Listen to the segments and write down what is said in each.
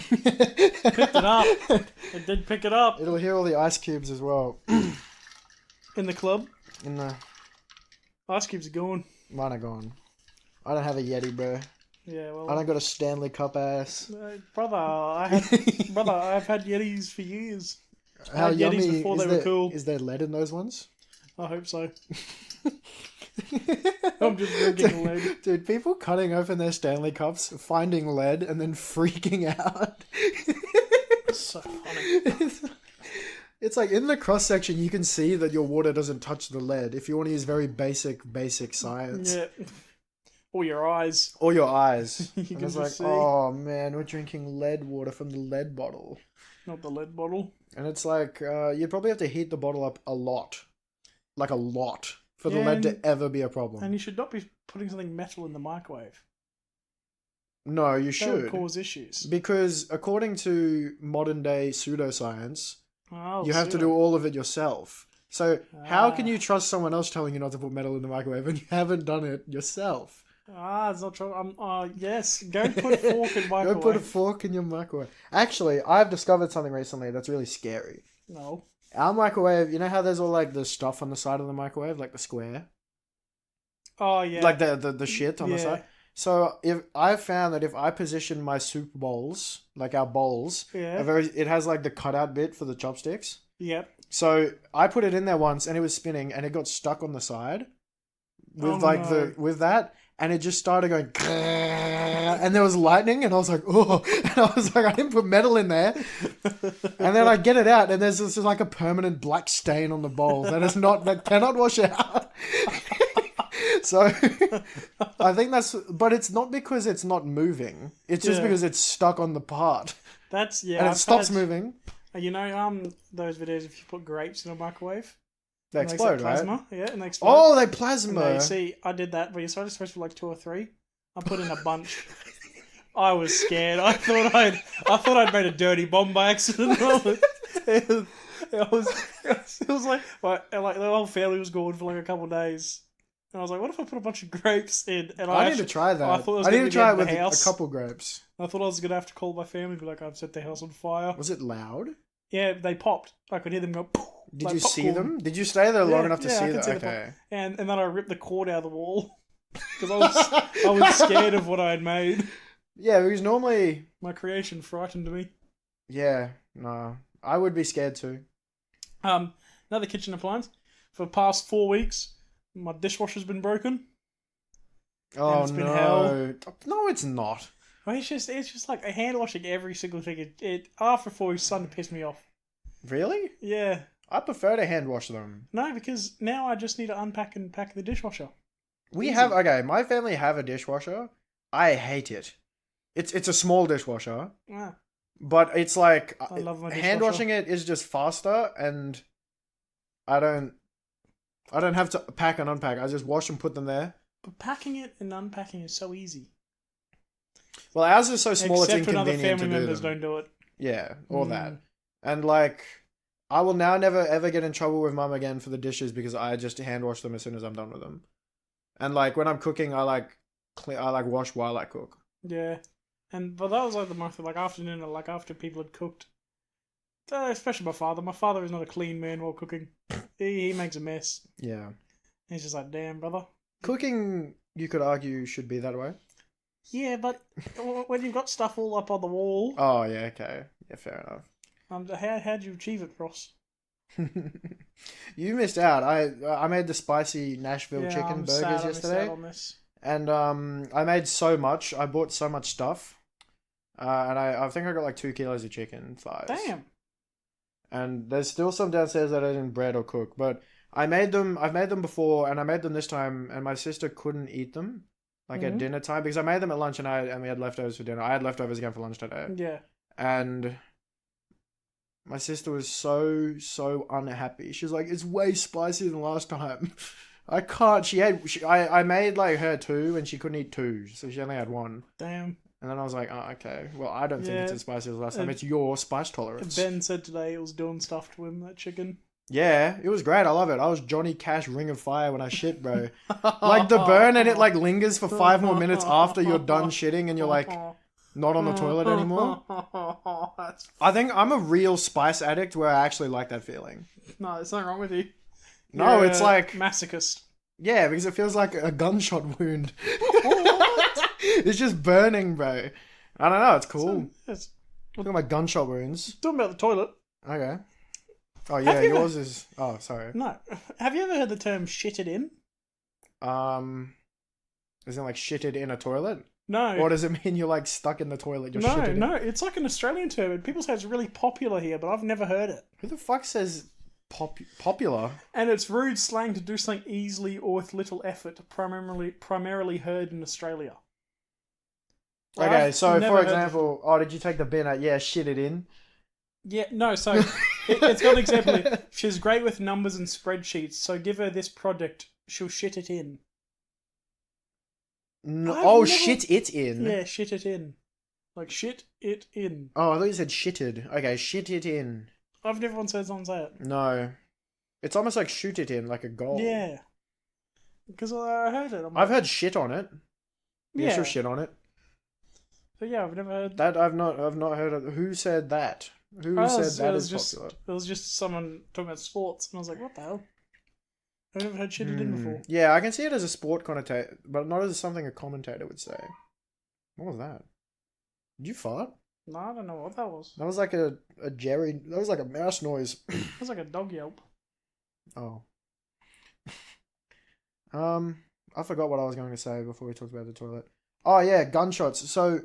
Picked it up. It did pick it up. It'll hear all the ice cubes as well. In the club. In the... Ice cubes are gone. Mine are gone. I don't have a Yeti, bro. Yeah, well... I don't got a Stanley Cup ass. Brother, I've had Yetis for years. How I had yummy Yetis before they were cool. Is there lead in those ones? I hope so. I'm just drinking lead. Dude, people cutting open their Stanley Cups, finding lead, and then freaking out. It's so funny. It's like in the cross section, you can see that your water doesn't touch the lead. If you want to use very basic science. Yeah. Or your eyes. Or your eyes. You and can it's just like, see. oh man, we're drinking lead water from the lead bottle. Not the lead bottle. And it's like, you'd probably have to heat the bottle up a lot. Like a lot. For the lead to ever be a problem. And you should not be putting something metal in the microwave. No, you should. That would cause issues. Because according to modern day pseudoscience, you have to do all of it yourself. So how can you trust someone else telling you not to put metal in the microwave when you haven't done it yourself? It's not true. Yes, go put a fork in microwave. Go put a fork in your microwave. Actually, I've discovered something recently that's really scary. No. Our microwave, you know how there's all like the stuff on the side of the microwave, like the square? Oh, yeah. Like the shit on the side? So if I found that if I position my soup bowls, like our bowls, it has like the cutout bit for the chopsticks. Yep. So I put it in there once and it was spinning and it got stuck on the side with with that, and it just started going and there was lightning and I was like, oh, and I was like, I didn't put metal in there. And then I get it out and there's just like a permanent black stain on the bowl that cannot wash out. So I think but it's not because it's not moving. It's just because it's stuck on the part. And it stops moving. You know, those videos if you put grapes in a microwave, they explode, plasma, right? Yeah, and they explode. Oh, they plasma. See, I did that, but you're supposed to put like 2 or 3. I put in a bunch. I was scared. I thought I'd made a dirty bomb by accident. It was like the whole family was gone for like a couple of days. And I was like, what if I put a bunch of grapes in? And I need to try that. I need to try it with a couple grapes. I thought I was going to have to call my family and be like, I've set the house on fire. Was it loud? Yeah, they popped. I could hear them go. Did you see them? Did you stay there long enough to see them? Okay. And then I ripped the cord out of the wall because I was scared of what I had made. Yeah, because normally my creation frightened me. Yeah, no, I would be scared too. Another kitchen appliance. For the past 4 weeks, my dishwasher's been broken. Oh, it's been hell. No, it's not. Well, it's just like hand washing every single thing. It after 4 weeks, starting to piss me off. Really? Yeah. I prefer to hand wash them. No, because now I just need to unpack and pack the dishwasher. My family have a dishwasher. I hate it. It's a small dishwasher. Yeah. But it's like I love my dishwasher. Hand washing it is just faster, and I don't have to pack and unpack. I just wash and put them there. But packing it and unpacking is so easy. Well, ours is so small Except it's inconvenient when other family to do members them. don't do it. Yeah, all that. And like, I will now never ever get in trouble with mum again for the dishes because I just hand wash them as soon as I'm done with them. And like when I'm cooking, I wash while I cook. Yeah, but that was like the month, like afternoon, like after people had cooked. Especially my father. My father is not a clean man while cooking. He makes a mess. Yeah. He's just like, damn, brother. Cooking, you could argue, should be that way. Yeah, but when you've got stuff all up on the wall... Oh, yeah, okay. Yeah, fair enough. How'd you achieve it, Ross? You missed out. I made the spicy Nashville chicken burgers yesterday. On this. And I made so much. I bought so much stuff. And I think I got like 2 kilos of chicken thighs. Damn. And there's still some downstairs that I didn't bread or cook. But I've made them before, and I made them this time, and my sister couldn't eat them. Like at dinner time, because I made them at lunch and we had leftovers for dinner. I had leftovers again for lunch today. Yeah. And my sister was so unhappy. She was like, it's way spicier than last time. I can't. I made like her 2 and she couldn't eat 2. So she only had 1. Damn. And then I was like, oh, okay. Well, I don't think it's as spicy as last time. It's your spice tolerance. Ben said today it was doing stuff to him, that chicken. Yeah, it was great. I love it. I was Johnny Cash Ring of Fire when I shit, bro. Like the burn and it like lingers for 5 more minutes after you're done shitting and you're like, not on the toilet anymore. That's... I think I'm a real spice addict where I actually like that feeling. No, there's nothing wrong with you. No, You're it's like... masochist. Yeah, because it feels like a gunshot wound. It's just burning, bro. I don't know, it's cool. Yes. Look at my gunshot wounds. Talking about the toilet. Okay. Oh, yeah, you yours is... Oh, sorry. No. Have you ever heard the term shitted in? Is it like shitted in a toilet? No. Or does it mean you're like stuck in the toilet? You're shitted in? No. It's like an Australian term. And people say it's really popular here, but I've never heard it. Who the fuck says popular? And it's rude slang to do something easily or with little effort, primarily heard in Australia. Like, okay, I've so never for heard example, oh, did you take the bin out? Yeah, shit it in. Yeah, no, so it's got an example here. She's great with numbers and spreadsheets, so give her this project, she'll shit it in. Shit it in? Yeah, shit it in. Like, shit it in. Oh, I thought you said shitted. Okay, shit it in. I've never once heard someone say it. No. It's almost like shoot it in, like a goal. Yeah. Because I heard it. I've heard shit on it. Yeah. Sure, shit on it. But yeah, I've never heard... That I've not heard of. Who said that? Who said that is popular? It was just someone talking about sports, and I was like, what the hell? I've never heard shit it in before. Yeah, I can see it as a sport connotator, but not as something a commentator would say. What was that? Did you fart? No, I don't know what that was. That was like a Jerry... That was like a mouse noise. It was like a dog yelp. Oh. I forgot what I was going to say before we talked about the toilet. Oh yeah, gunshots. So,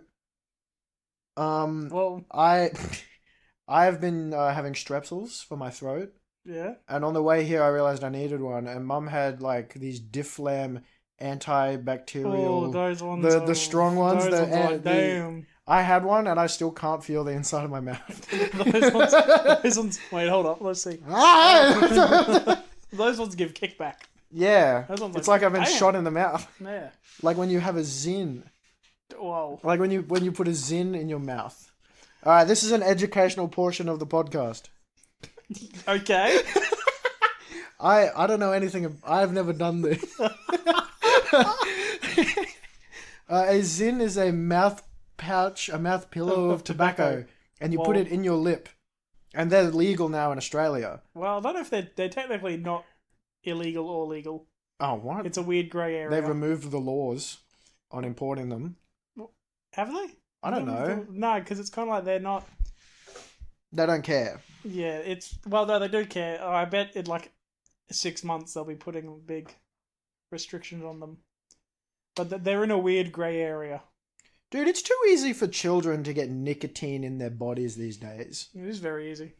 well, I've been having strepsils for my throat. Yeah. And on the way here, I realized I needed one, and Mum had like these Difflam antibacterial. Oh, those ones. The strong ones. Those ones like, damn. I had one, and I still can't feel the inside of my mouth. those ones. Wait, hold up. Let's see. Those ones give kickback. Yeah. Those ones it's like I've been damn. shot in the mouth. Yeah. Like when you have a zin. Whoa. Like when you put a zin in your mouth. All right, this is an educational portion of the podcast. Okay. I don't know anything. I've never done this. A zin is a mouth pouch, a mouth pillow of tobacco, and you put it in your lip. And they're legal now in Australia. Well, I don't know if they're technically not illegal or legal. Oh, what? It's a weird grey area. They've removed the laws on importing them. Have they? I don't know. No, because it's kind of like they're not... They don't care. Yeah, it's... Well, no, they do care. I bet in like 6 months they'll be putting big restrictions on them. But they're in a weird grey area. Dude, it's too easy for children to get nicotine in their bodies these days. It is very easy.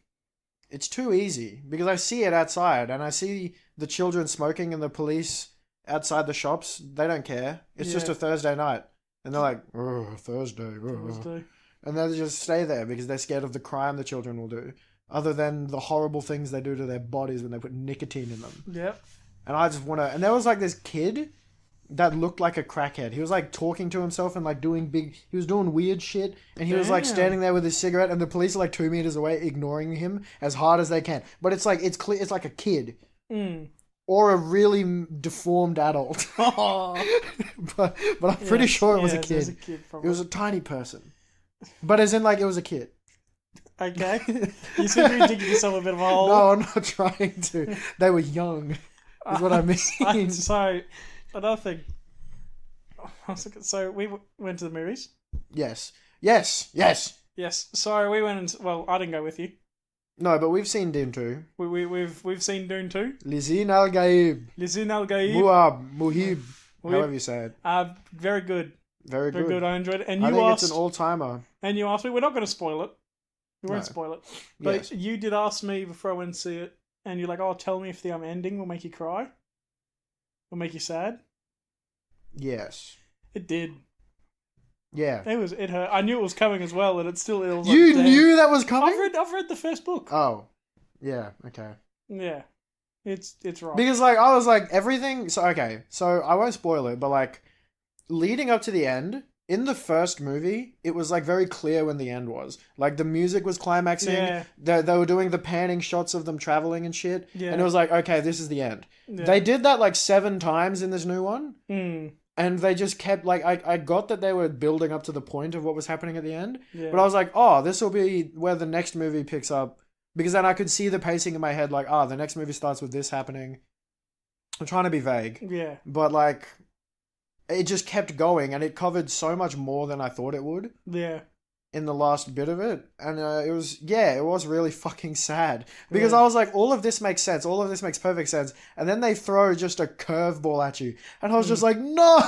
It's too easy. Because I see it outside, and I see the children smoking and the police outside the shops. They don't care. It's just a Thursday night. And they're like, oh, Thursday. And they just stay there because they're scared of the crime the children will do. Other than the horrible things they do to their bodies when they put nicotine in them. Yep. And I just want to... And there was like this kid that looked like a crackhead. He was like talking to himself and like doing big... He was doing weird shit. And he was like standing there with his cigarette and the police are like 2 meters away ignoring him as hard as they can. But it's like, it's clear, it's like a kid. Mm. Or a really deformed adult. but I'm pretty sure it was a kid. It was a kid, probably. It was a tiny person. But as in like it was a kid. Okay. You seem to be digging yourself a bit of a hole. No, I'm not trying to. They were young. Is what I mean. So, another thing. So, we went to the movies. Yes. Yes. So, we went and... Well, I didn't go with you. No, but we've seen Dune 2. We've seen Dune 2. Lizine al-Gaib. Muab. Muhib. However you say it. Very good. Very good. I enjoyed it. And I think it's an all-timer. And you asked me... We're not going to spoil it. We won't spoil it. But you did ask me before I went and see it. And you're like, oh, tell me if the ending will make you cry. Will make you sad. Yes. It did. Yeah. It hurt. I knew it was coming as well, and it was you knew that was coming? I've read the first book. Oh. Yeah, okay. Yeah. It's right. Because like I was like everything so I won't spoil it, but like leading up to the end, in the first movie, it was like very clear when the end was. Like the music was climaxing. Yeah. They were doing the panning shots of them traveling and shit. Yeah. And it was like, okay, this is the end. Yeah. They did that like 7 times in this new one. Mm. And they just kept, like, I got that they were building up to the point of what was happening at the end. Yeah. But I was like, oh, this will be where the next movie picks up. Because then I could see the pacing in my head, like, the next movie starts with this happening. I'm trying to be vague. Yeah. But, like, it just kept going, and it covered so much more than I thought it would. Yeah. In the last bit of it. And it was really fucking sad. Because I was like, all of this makes sense. All of this makes perfect sense. And then they throw just a curveball at you. And I was just like, no!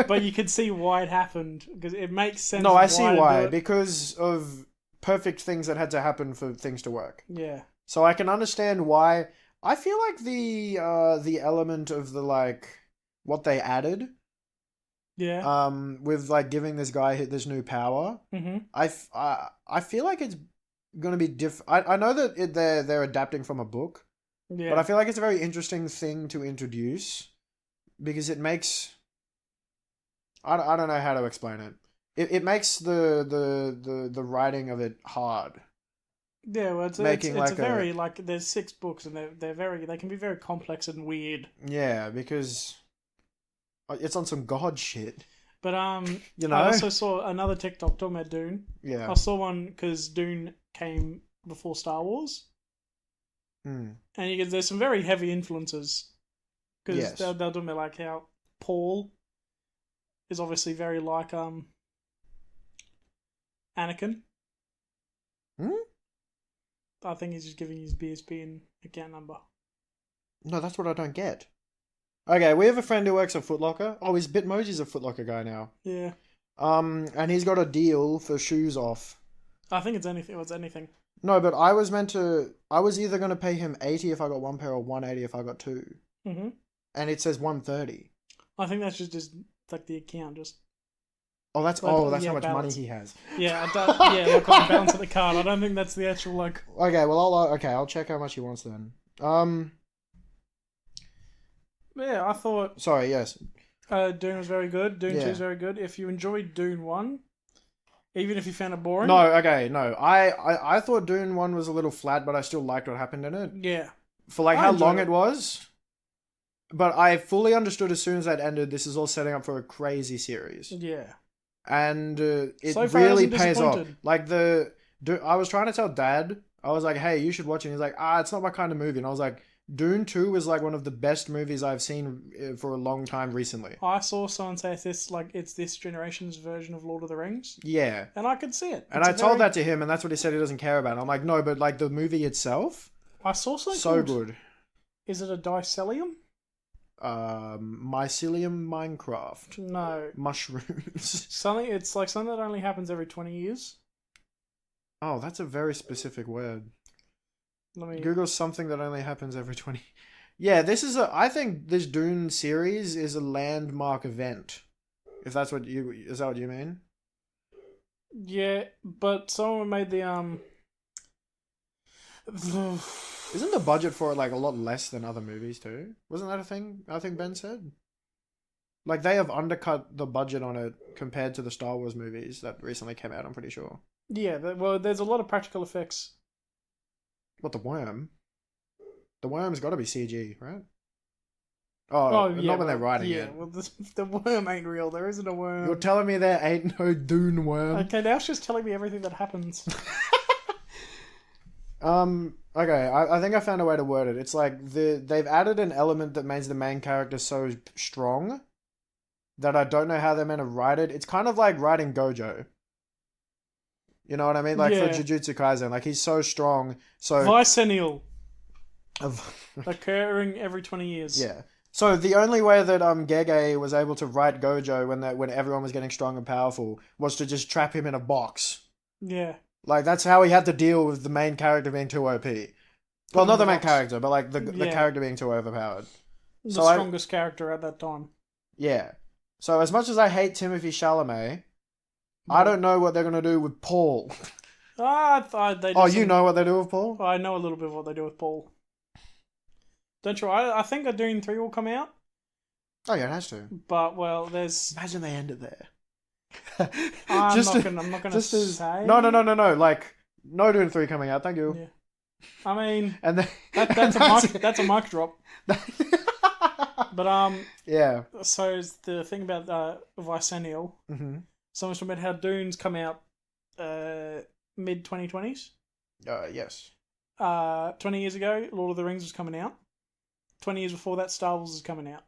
But you can see why it happened. Because it makes sense. No, I see why. Because of perfect things that had to happen for things to work. Yeah. So I can understand why. I feel like the element of the, like, what they added... Yeah. With like giving this guy this new power, I feel like it's gonna be I know that they're adapting from a book, but I feel like it's a very interesting thing to introduce because it makes I don't know how to explain it. It makes the writing of it hard. Yeah, well, it's like a very like there's 6 books and they can be very complex and weird. Yeah, because. It's on some god shit. But, you know? I also saw another TikTok talking about Dune. Yeah. I saw one because Dune came before Star Wars. And there's some very heavy influences. Because they're talking about like how Paul is obviously very like Anakin. I think he's just giving his BSP and account number. No, that's what I don't get. Okay, we have a friend who works at Foot Locker. Oh, his Bitmoji's a Foot Locker guy now. Yeah. And he's got a deal for shoes off. I think it's anything. It's anything. No, but I was either going to pay him 80 if I got 1 pair or 180 if I got 2. Mm-hmm. And it says 130. I think that's just like the account, just. Oh, that's how much balance. money he has. Yeah, like on the balance of the card. I don't think that's the actual like. Okay, well, I'll check how much he wants then. Yeah, I thought. Sorry, yes. Dune was very good. Dune 2 is very good. If you enjoyed Dune 1, even if you found it boring. No, okay, no. I thought Dune 1 was a little flat, but I still liked what happened in it. Yeah. For like how long it was. But I fully understood as soon as that ended, this is all setting up for a crazy series. Yeah. And it so far really pays off. Like I was trying to tell Dad, I was like, hey, you should watch it. And he's like, it's not my kind of movie. And I was like, Dune 2 was like one of the best movies I've seen for a long time recently. I saw someone say it's this generation's version of Lord of the Rings. Yeah. And I could see it. And I told that to him, and that's what he said he doesn't care about. And I'm like, no, but like the movie itself, I saw something so good. Is it a Dicelium? Mycelium Minecraft. No. Mushrooms. It's like something that only happens every 20 years. Oh, that's a very specific word. Let me Google something that only happens every 20. Yeah, I think this Dune series is a landmark event. Is that what you mean? Yeah, but someone made the Isn't the budget for it like a lot less than other movies too? Wasn't that a thing I think Ben said? Like they have undercut the budget on it compared to the Star Wars movies that recently came out, I'm pretty sure. Yeah, well, there's a lot of practical effects. What, the worm? The worm's got to be CG, right? Oh yeah, not when they're writing it. Yeah, well, the worm ain't real. There isn't a worm. You're telling me there ain't no Dune worm? Okay, now it's just telling me everything that happens. Okay, I think I found a way to word it. It's like they've added an element that makes the main character so strong that I don't know how they're meant to write it. It's kind of like writing Gojo. You know what I mean? Like for Jujutsu Kaisen, like he's so strong. So bicentennial, occurring every 20 years. Yeah. So the only way that Gege was able to write Gojo when everyone was getting strong and powerful was to just trap him in a box. Yeah. Like that's how he had to deal with the main character being too OP. Well, not the main character, but like the character being too overpowered. The strongest character at that time. Yeah. So as much as I hate Timothée Chalamet, I don't know what they're going to do with Paul. You know what they do with Paul? I know a little bit of what they do with Paul. Don't you? I think a Dune 3 will come out. Oh yeah, it has to. But well, there's. Imagine they end it there. I'm not gonna say. No. Like no Dune 3 coming out. Thank you. Yeah. I mean, and then that's a mic drop. But Yeah. so the thing about Vicennial, Mm-hmm. someone's talking about how Dune's come out mid 2020s. Yes. 20 years ago, Lord of the Rings was coming out. 20 years before that, Star Wars is coming out.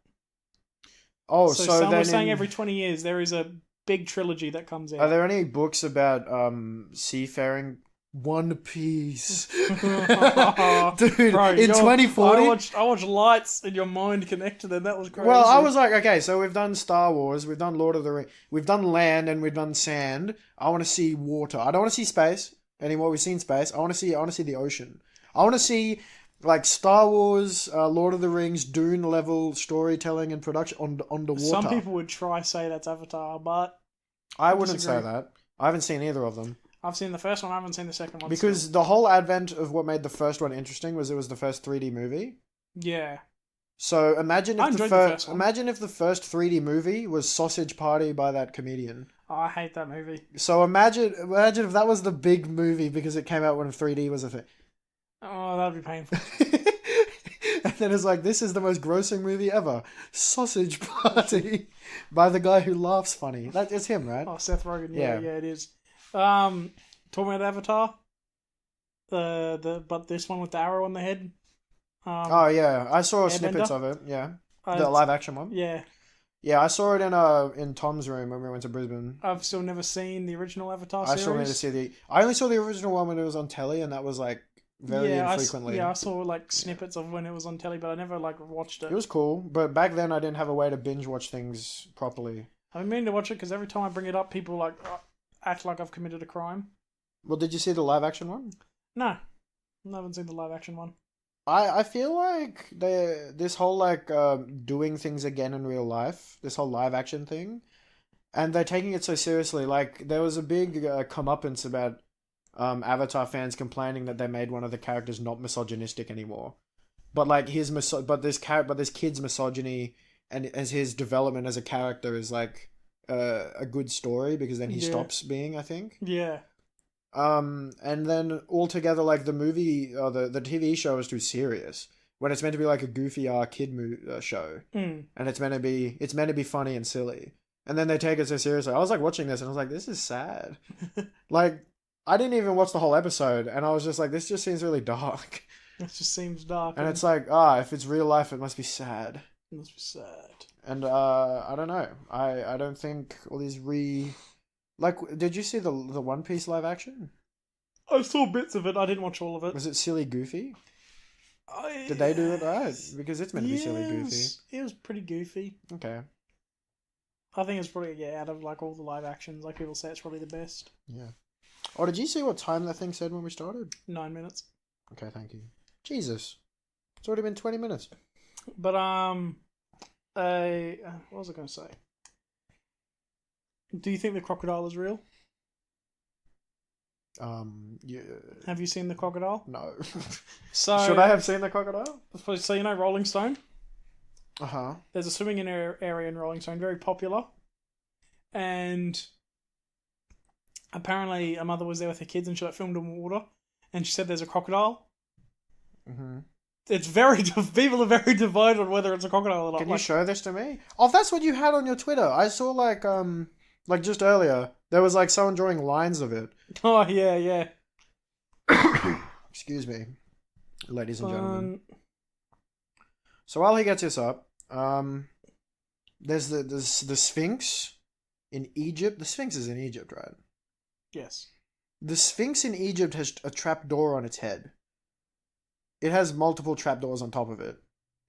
Oh, So so some then were saying every 20 years there is a big trilogy that comes out. are there any books about seafaring? One Piece, dude. Bro, in 2040, I watched Lights and your mind connected, and that was crazy. well, I was like, okay, so we've done Star Wars, we've done Lord of the Rings, we've done land, and we've done sand. I want to see water. I don't want to see space anymore. We've seen space. I want to see the ocean. I want to see like Star Wars, Lord of the Rings, Dune level storytelling and production underwater. Some people would try say that's Avatar, but I wouldn't disagree. say that. I haven't seen either of them. I've seen the first one. I haven't seen the second one. Because the whole advent of what made the first one interesting was it was the first 3D movie. Yeah. So imagine I if the enjoyed the first one. imagine if the first 3D movie was Sausage Party by that comedian. Oh, I hate that movie. So imagine if that was the big movie because it came out when 3D was a thing. Oh, that'd be painful. And then it's like, this is the most grossing movie ever. Sausage Party by the guy who laughs funny. That is him, right? Oh, Seth Rogen. Yeah. Yeah, it is. Talking about Avatar. But this one with the arrow on the head. Oh yeah, I saw snippets Airbender? of it. Yeah, the live action one. Yeah. Yeah, I saw it in Tom's room when we went to Brisbane. I've still never seen the original Avatar I series. still need to see the. I only saw the original one when it was on telly, and that was like very infrequently. I saw like snippets of when it was on telly, but I never like watched it. It was cool, but back then I didn't have a way to binge watch things properly. I've been meaning to watch it because every time I bring it up, people like act like I've committed a crime. Well, did you see the live action one? No, I haven't seen the live action one. I feel like this whole like doing things again in real life, this whole live action thing, and they're taking it so seriously. Like there was a big comeuppance about Avatar fans complaining that they made one of the characters not misogynistic anymore, but like but this kid's misogyny and as his development as a character is like a good story because then he stops being, I think. Yeah. And then altogether, like the movie or the TV show is too serious when it's meant to be like a goofy kid show, and it's meant to be funny and silly, and then they take it so seriously. I was like watching this and I was like, this is sad. Like I didn't even watch the whole episode, and I was just like, this just seems really dark. It just seems dark, and it's like, if it's real life, it must be sad. It must be sad. And I don't know. I don't think all these Like, did you see the One Piece live action? I saw bits of it. I didn't watch all of it. Was it silly goofy? Did they do it right? Because it's meant to be silly goofy. It was pretty goofy. Okay. I think it's probably, out of like all the live actions, like people say it's probably the best. Yeah. Oh, did you see what time that thing said when we started? 9 minutes. Okay, thank you. Jesus. It's already been 20 minutes. But, what was I going to say? Do you think the crocodile is real? Yeah. Have you seen the crocodile? No. So should I have seen the crocodile? So you know Rolling Stone? Uh-huh. There's a swimming area in Rolling Stone, very popular. And apparently a mother was there with her kids and she like filmed in water and she said there's a crocodile. Mm-hmm. It's people are very divided on whether it's a crocodile or not. Can you show this to me? Oh, that's what you had on your Twitter. I saw like just earlier, there was like someone drawing lines of it. Oh, yeah. Excuse me, ladies and gentlemen. So while he gets this up, there's the Sphinx in Egypt. The Sphinx is in Egypt, right? Yes. The Sphinx in Egypt has a trapdoor on its head. It has multiple trapdoors on top of it.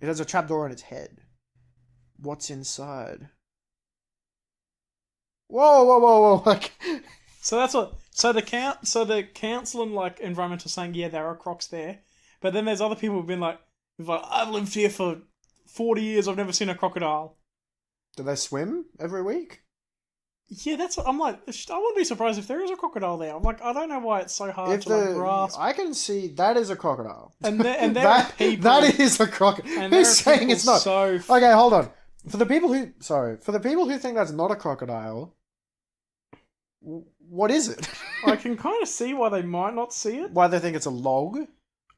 It has a trapdoor on its head. What's inside? Whoa! Like, so that's what. So the council and like environment are saying, yeah, there are crocs there, but then there's other people who've been like, I've lived here for 40 years, I've never seen a crocodile. Do they swim every week? Yeah, that's what I'm like. I wouldn't be surprised if there is a crocodile there. I'm like, I don't know why it's so hard to like grasp. I can see that is a crocodile. And there are people. That is a crocodile. Who's saying it's not? Okay, hold on. For the people who think that's not a crocodile, what is it? I can kind of see why they might not see it. Why they think it's a log?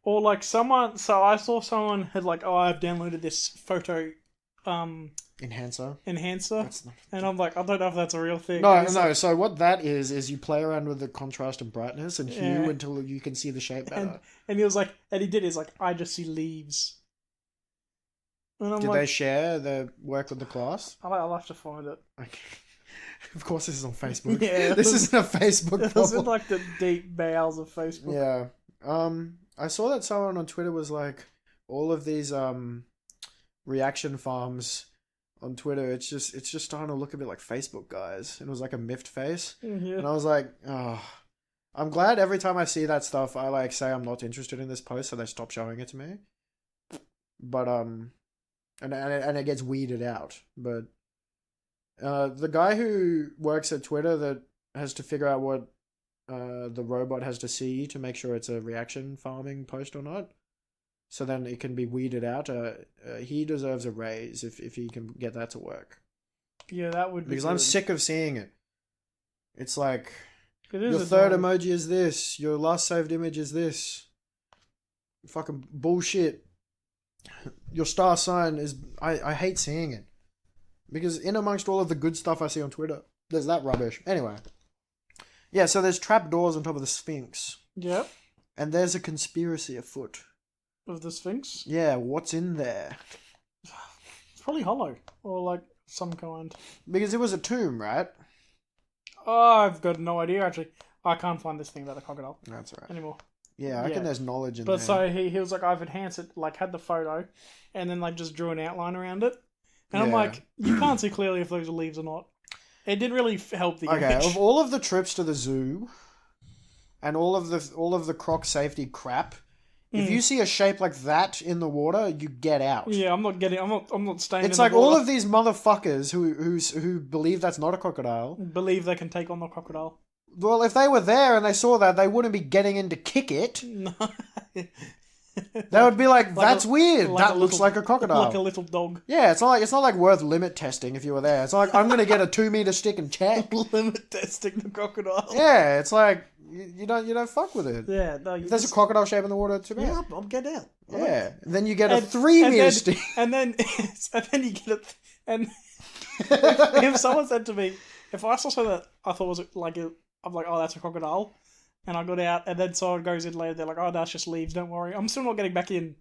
Or like someone. So I saw someone had like, I've downloaded this photo enhancer. That's not... And I'm like, I don't know if that's a real thing. No. So what that is you play around with the contrast and brightness and hue until you can see the shape better. And he was like, he's like, I just see leaves. And I'm Did like, they share the work with the class? I'll have to find it. Okay. Of course, this is on Facebook. Yeah, this isn't a Facebook It was in like the deep bowels of Facebook. Yeah. I saw that someone on Twitter was like, all of these reaction farms on Twitter, it's just starting to look a bit like Facebook guys. And it was like a miffed face. Yeah. And I was like, oh, I'm glad every time I see that stuff, I like say I'm not interested in this post, so they stop showing it to me. But and it gets weeded out. But the guy who works at Twitter that has to figure out what the robot has to see to make sure it's a reaction farming post or not, so then it can be weeded out. He deserves a raise if he can get that to work. Yeah, that would be because good. I'm sick of seeing it. It's like your a third dog. emoji is this, your last saved image is this. Fucking bullshit. Your star sign is... I hate seeing it. Because in amongst all of the good stuff I see on Twitter, there's that rubbish. Anyway. Yeah, so there's trapdoors on top of the Sphinx. Yep. And there's a conspiracy afoot. Of the Sphinx? Yeah, what's in there? It's probably hollow. Or like some kind. Because it was a tomb, right? Oh, I've got no idea actually. I can't find this thing about the crocodile That's right. anymore. Yeah, I reckon there's knowledge in but there. so he was like, I've enhanced it, like had the photo, and then like just drew an outline around it. And I'm like, you can't see clearly if those are leaves or not. It didn't really help the image. Of all of the trips to the zoo, and all of the croc safety crap, if you see a shape like that in the water, you get out. Yeah, I'm not staying. It's in like the water. all of these motherfuckers who believe that's not a crocodile. Believe they can take on the crocodile. Well, if they were there and they saw that, they wouldn't be getting in to kick it. No. They would be like, that's weird. That looks like a crocodile. Like a little dog. Yeah, it's not like worth limit testing if you were there. It's not like, I'm going to get a 2-meter stick and check. Limit testing the crocodile. Yeah, it's like, you don't fuck with it. Yeah, no. If there's a crocodile shape in the water, too bad. Yeah, I'll get out. Yeah. And then you get a 3-meter stick. And then you get it. And if someone said to me, if I saw something that I thought was like I'm like, oh, that's a crocodile, and I got out, and then someone goes in later, they're like, oh, that's just leaves, don't worry. I'm still not getting back in.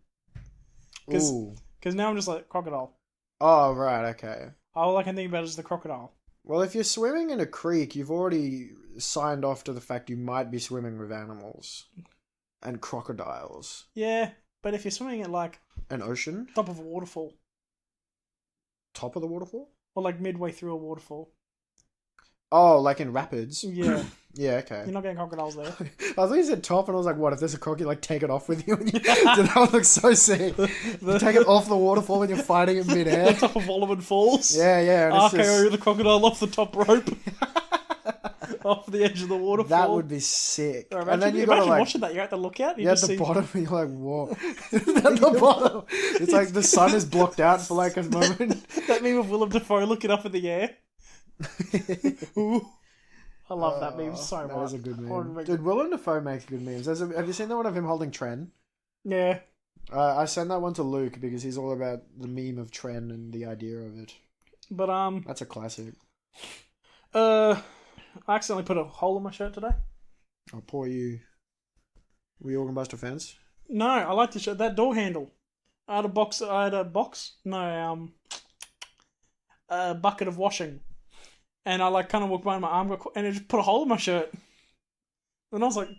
Because now I'm just like, crocodile. Oh, right, okay. All I can think about is the crocodile. Well, if you're swimming in a creek, you've already signed off to the fact you might be swimming with animals. And crocodiles. Yeah, but if you're swimming at like... An ocean? Top of a waterfall. Top of the waterfall? Or like midway through a waterfall. Oh, like in rapids? Yeah. Yeah, okay. You're not getting crocodiles there. I thought you said top, and I was like, what, if there's a croc, you like take it off with you? And you that would look so sick. You take it off the waterfall when you're fighting in midair. On top of Oliver Falls. Yeah. RKO the crocodile off the top rope. Off the edge of the waterfall. That would be sick. And then you gotta like, watching that, you're at the lookout. You're at the bottom, and you're like, whoa. At the bottom. It's like the sun is blocked out for like a moment. That meme of Willem Dafoe looking up in the air. Ooh. I love that meme so much. That is a good meme. Dude, Willem Dafoe makes good memes. Have you seen that one of him holding Tren? Yeah. I sent that one to Luke because he's all about the meme of Tren and the idea of it. But that's a classic. I accidentally put a hole in my shirt today. Oh, poor you. Were you organized offense? No, I like the shirt. That door handle. I had a box. No, a bucket of washing. And I like kind of walked by my arm and it just put a hole in my shirt. And I was like,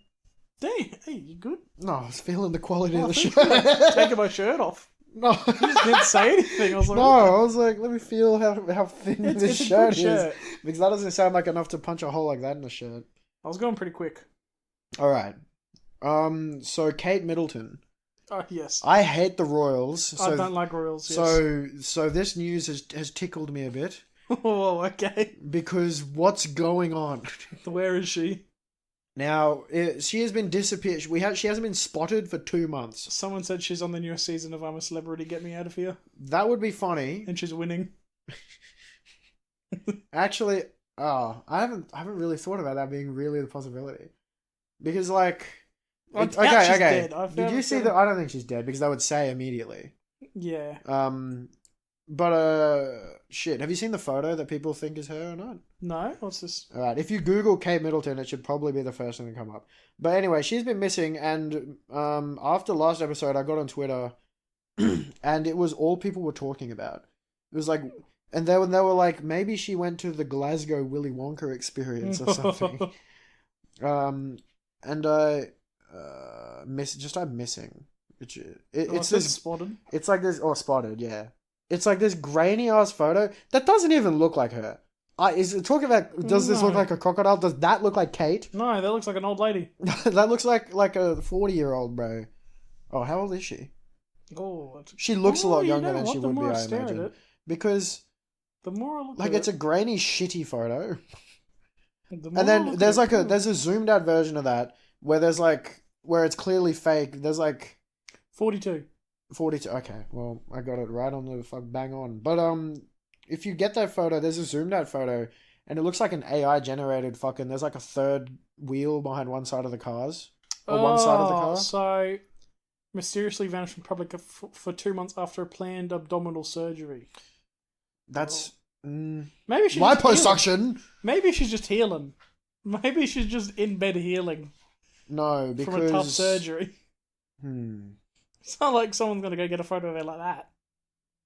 "Dang, hey, you good?" No, I was feeling the quality of the shirt. Taking my shirt off. No, you just didn't say anything. I was like, no, I was like, let me feel how thin this shirt is. Shirt. Because that doesn't sound like enough to punch a hole like that in a shirt. I was going pretty quick. All right. So Kate Middleton. Oh, yes. I hate the Royals. So, I don't like Royals, yes. So this news has tickled me a bit. Oh, okay. Because what's going on? Where is she? Now, she has been disappeared. She hasn't been spotted for 2 months. Someone said she's on the newest season of I'm a Celebrity, Get Me Out of Here. That would be funny. And she's winning. Actually, I haven't really thought about that being really the possibility. Because, like... Okay. Did you see that? I don't think she's dead, because they would say immediately. Yeah. But shit. Have you seen the photo that people think is her or not? No, what's this? All right. If you Google Kate Middleton, it should probably be the first thing to come up. But anyway, she's been missing, and after last episode, I got on Twitter, and it was all people were talking about. It was like, and they were like, maybe she went to the Glasgow Willy Wonka experience or something. And I I'm missing. It's this spotted. It's like this, or spotted, yeah. It's like this grainy ass photo that doesn't even look like her. Is it talking about? Does this look like a crocodile? Does that look like Kate? No, that looks like an old lady. That looks like a 40-year-old, bro. Oh, how old is she? Oh, she looks a lot younger than what? she The would be, more I stare at imagine. it, Because the more I look like at it's a grainy, shitty photo. The And then there's a zoomed out version of that where where it's clearly fake. There's like 42. 42. Okay, well, I got it right on the fuck bang on. But if you get that photo, there's a zoomed out photo, and it looks like an AI generated fucking. There's like a third wheel behind one side of the cars, or one side of the car. So mysteriously vanished from public for 2 months after a planned abdominal surgery. That's maybe she's liposuction. Maybe she's just healing. Maybe she's just in bed healing. No, because from a tough surgery. Hmm. It's not like someone's gonna go get a photo of her like that.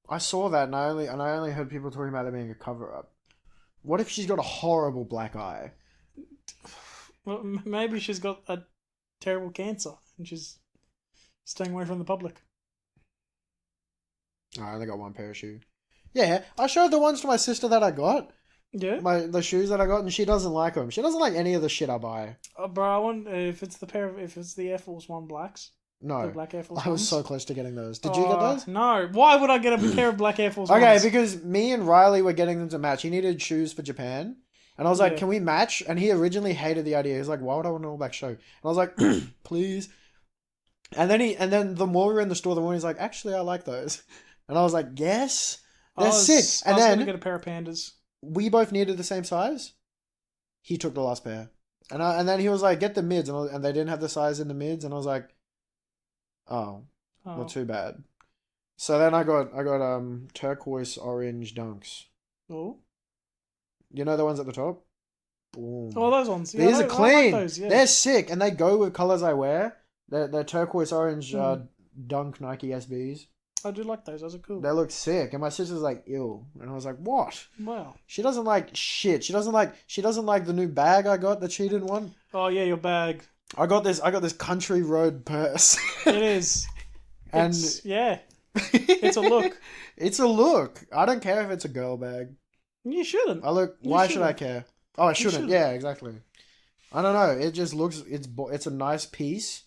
I saw that, and I only heard people talking about it being a cover up. What if she's got a horrible black eye? Well, maybe she's got a terrible cancer and she's staying away from the public. I only got one pair of shoes. Yeah, I showed the ones to my sister that I got. Yeah, the shoes that I got, and she doesn't like them. She doesn't like any of the shit I buy. Bro, I want if it's the Air Force One blacks. No, the black Air Force I was ones. so close to getting those. Did you get those? No. Why would I get a pair of black Air Force Okay, ones? because me and Riley were getting them to match. He needed shoes for Japan, and I was like, "Can we match?" And he originally hated the idea. He was like, "Why would I want an all black shoe?" And I was like, "Please." And then the more we were in the store, the more he's like, "Actually, I like those." And I was like, "Yes, they're sick." And I was then gonna get a pair of pandas. we both needed the same size. He took the last pair, and then he was like, "Get the mids," and they didn't have the size in the mids, and I was like, "Oh, not too bad." So then I got turquoise orange dunks. Oh, you know the ones at the top? Boom. Oh, those ones. Yeah, these are clean. I like those, yeah. They're sick, and they go with colors I wear. They're turquoise orange dunk Nike SBs. I do like those. Those are cool. They look sick, and my sister's like, "Ew," and I was like, "What?" Wow. She doesn't like shit. She doesn't like the new bag I got that she didn't want. Oh yeah, your bag. I got this country road purse. It is. And yeah. It's a look. It's a look. I don't care if it's a girl bag. You shouldn't. Why should I care? Oh, I shouldn't. Yeah, exactly. I don't know. It just looks. It's a nice piece.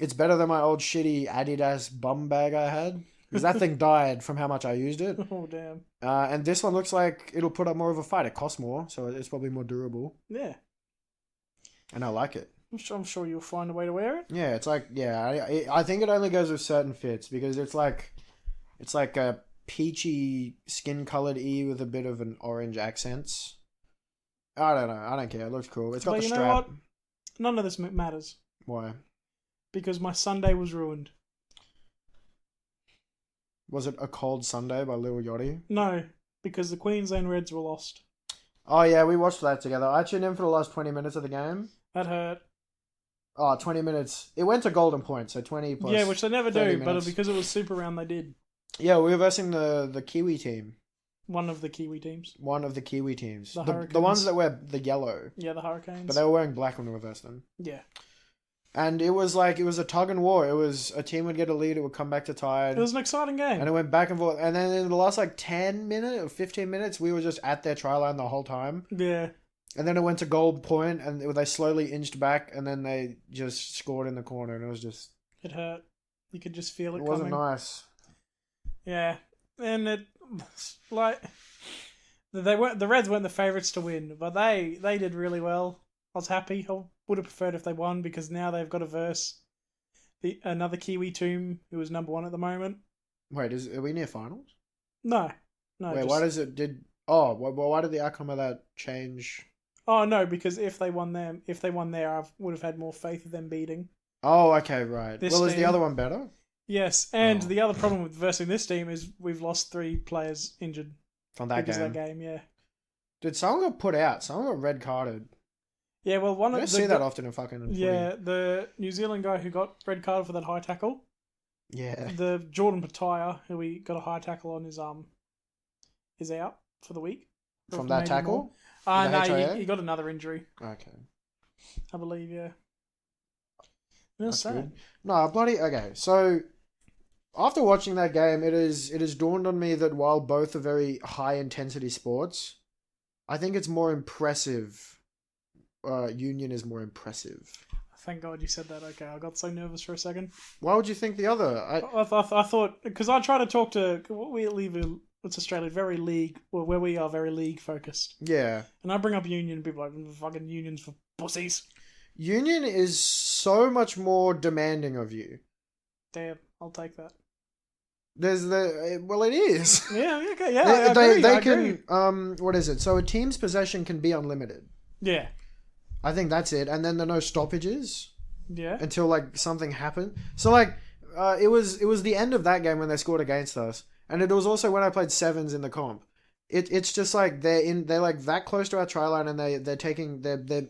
It's better than my old shitty Adidas bum bag I had. Because that thing died from how much I used it. Oh, damn. And this one looks like it'll put up more of a fight. It costs more, so it's probably more durable. Yeah. And I like it. I'm sure you'll find a way to wear it. Yeah, it's like, I think it only goes with certain fits because it's like a peachy skin-colored E with a bit of an orange accents. I don't know. I don't care. It looks cool. It's got the strap. Know what? None of this matters. Why? Because my Sunday was ruined. Was it A Cold Sunday by Lil Yachty? No, because the Queensland Reds were lost. Oh, yeah, we watched that together. I tuned in for the last 20 minutes of the game. That hurt. Oh, 20 minutes. It went to golden point, so 20 plus. Yeah, which they never do, minutes. But because it was super round, they did. Yeah, we were versing the Kiwi team. One of the Kiwi teams. One of the Kiwi teams. The ones that wear the yellow. Yeah, the Hurricanes. But they were wearing black when we reversed them. Yeah. And it was a tug and war. It was a team would get a lead, it would come back to tied. It was an exciting game. And it went back and forth. And then in the last 10 minutes or 15 minutes, we were just at their try line the whole time. Yeah. And then it went to goal point, and they slowly inched back, and then they just scored in the corner, and it was just... It hurt. You could just feel it coming. It wasn't nice. Yeah. And it... Like... The Reds weren't the favourites to win, but they did really well. I was happy. I would have preferred if they won, because now they've got to verse another Kiwi team who is number one at the moment. Wait, are we near finals? No. Wait, why does it... why did the outcome of that change... Oh no, because if they won there, I would have had more faith of them beating. Oh, okay, right. Is the other one better? Yes, and Oh. the other problem with versing this team is we've lost 3 players injured From that because game. of that game. Yeah, Dude, someone got put out. Someone got red carded. yeah. Well, one You of don't the see that often in fucking footy. yeah, the New Zealand guy who got red carded for that high tackle, Yeah. the Jordan Pataya who we got a high tackle on is out for the week. From Or that maybe tackle? more. The No, HIA? he got another injury, Okay. I believe. Yeah, that's That's sad. good. No, bloody okay. So after watching that game, it is dawned on me that while both are very high intensity sports, I think it's more impressive. Union is more impressive. Thank God you said that. Okay, I got so nervous for a second. Why would you think the other? I thought because I try to talk to we live in it's Australia very league where we are very league focused, Yeah. and I bring up Union and people are like fucking Unions for pussies. Union is so much more demanding of you. Damn, I'll take that. There's it is. Yeah, okay, yeah. I agree, they I agree. can what is it? So a team's possession can be unlimited. Yeah, I think that's it, and then there are no stoppages yeah. until like something happened. So like it was the end of that game when they scored against us, and it was also when I played sevens in the comp. It's just like they're like that close to our try line, and they're taking they're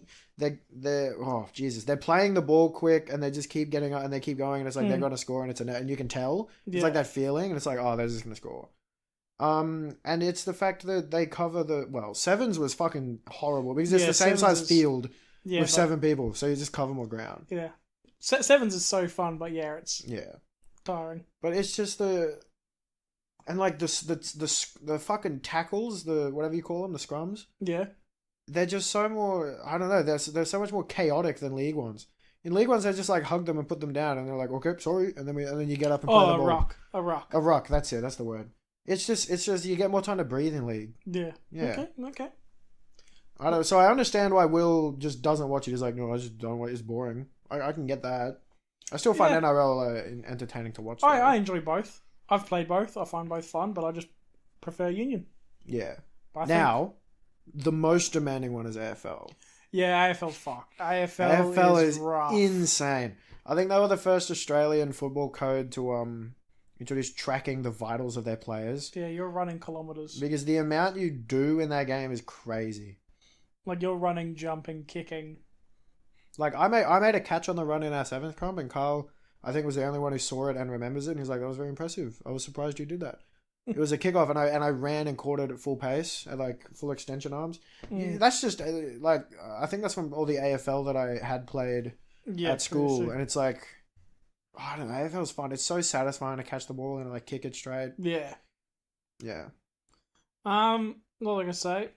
oh Jesus, they're playing the ball quick, and they just keep getting up and they keep going, and it's like they're gonna score, and it's a net, and you can tell it's like that feeling, and it's like, oh, they're just gonna score. And it's the fact that they cover sevens was fucking horrible because it's the same size field with 7 people, so you just cover more ground. Yeah, sevens is so fun, but yeah, it's tiring. But it's just the fucking tackles, the whatever you call them, the scrums. Yeah, they're just so more. I don't know. They're so much more chaotic than League Ones. In League Ones, they just like hug them and put them down, and they're like, okay, sorry, and then you get up and play the ball. A ruck. That's it. That's the word. It's just you get more time to breathe in League. Yeah. Yeah. Okay. I don't. So I understand why Will just doesn't watch it. He's like, no, I just don't watch. It's boring. I can get that. I still find NRL entertaining to watch. I enjoy both. I've played both. I find both fun, but I just prefer Union. Yeah. Now, the most demanding one is AFL. Yeah, AFL's fucked. AFL is rough. Insane. I think they were the first Australian football code to introduce tracking the vitals of their players. Yeah, you're running kilometers. Because the amount you do in that game is crazy. Like you're running, jumping, kicking. Like I made a catch on the run in our 7th comp, and Carl, I think, was the only one who saw it and remembers it. And he's like, "That was very impressive. I was surprised you did that." It was a kickoff, and I ran and caught it at full pace, at like full extension arms. Yeah, that's just like I think that's from all the AFL that I had played at school, and it's like, I don't know, AFL's fun. It's so satisfying to catch the ball and like kick it straight. Yeah. Yeah. What was I gonna say?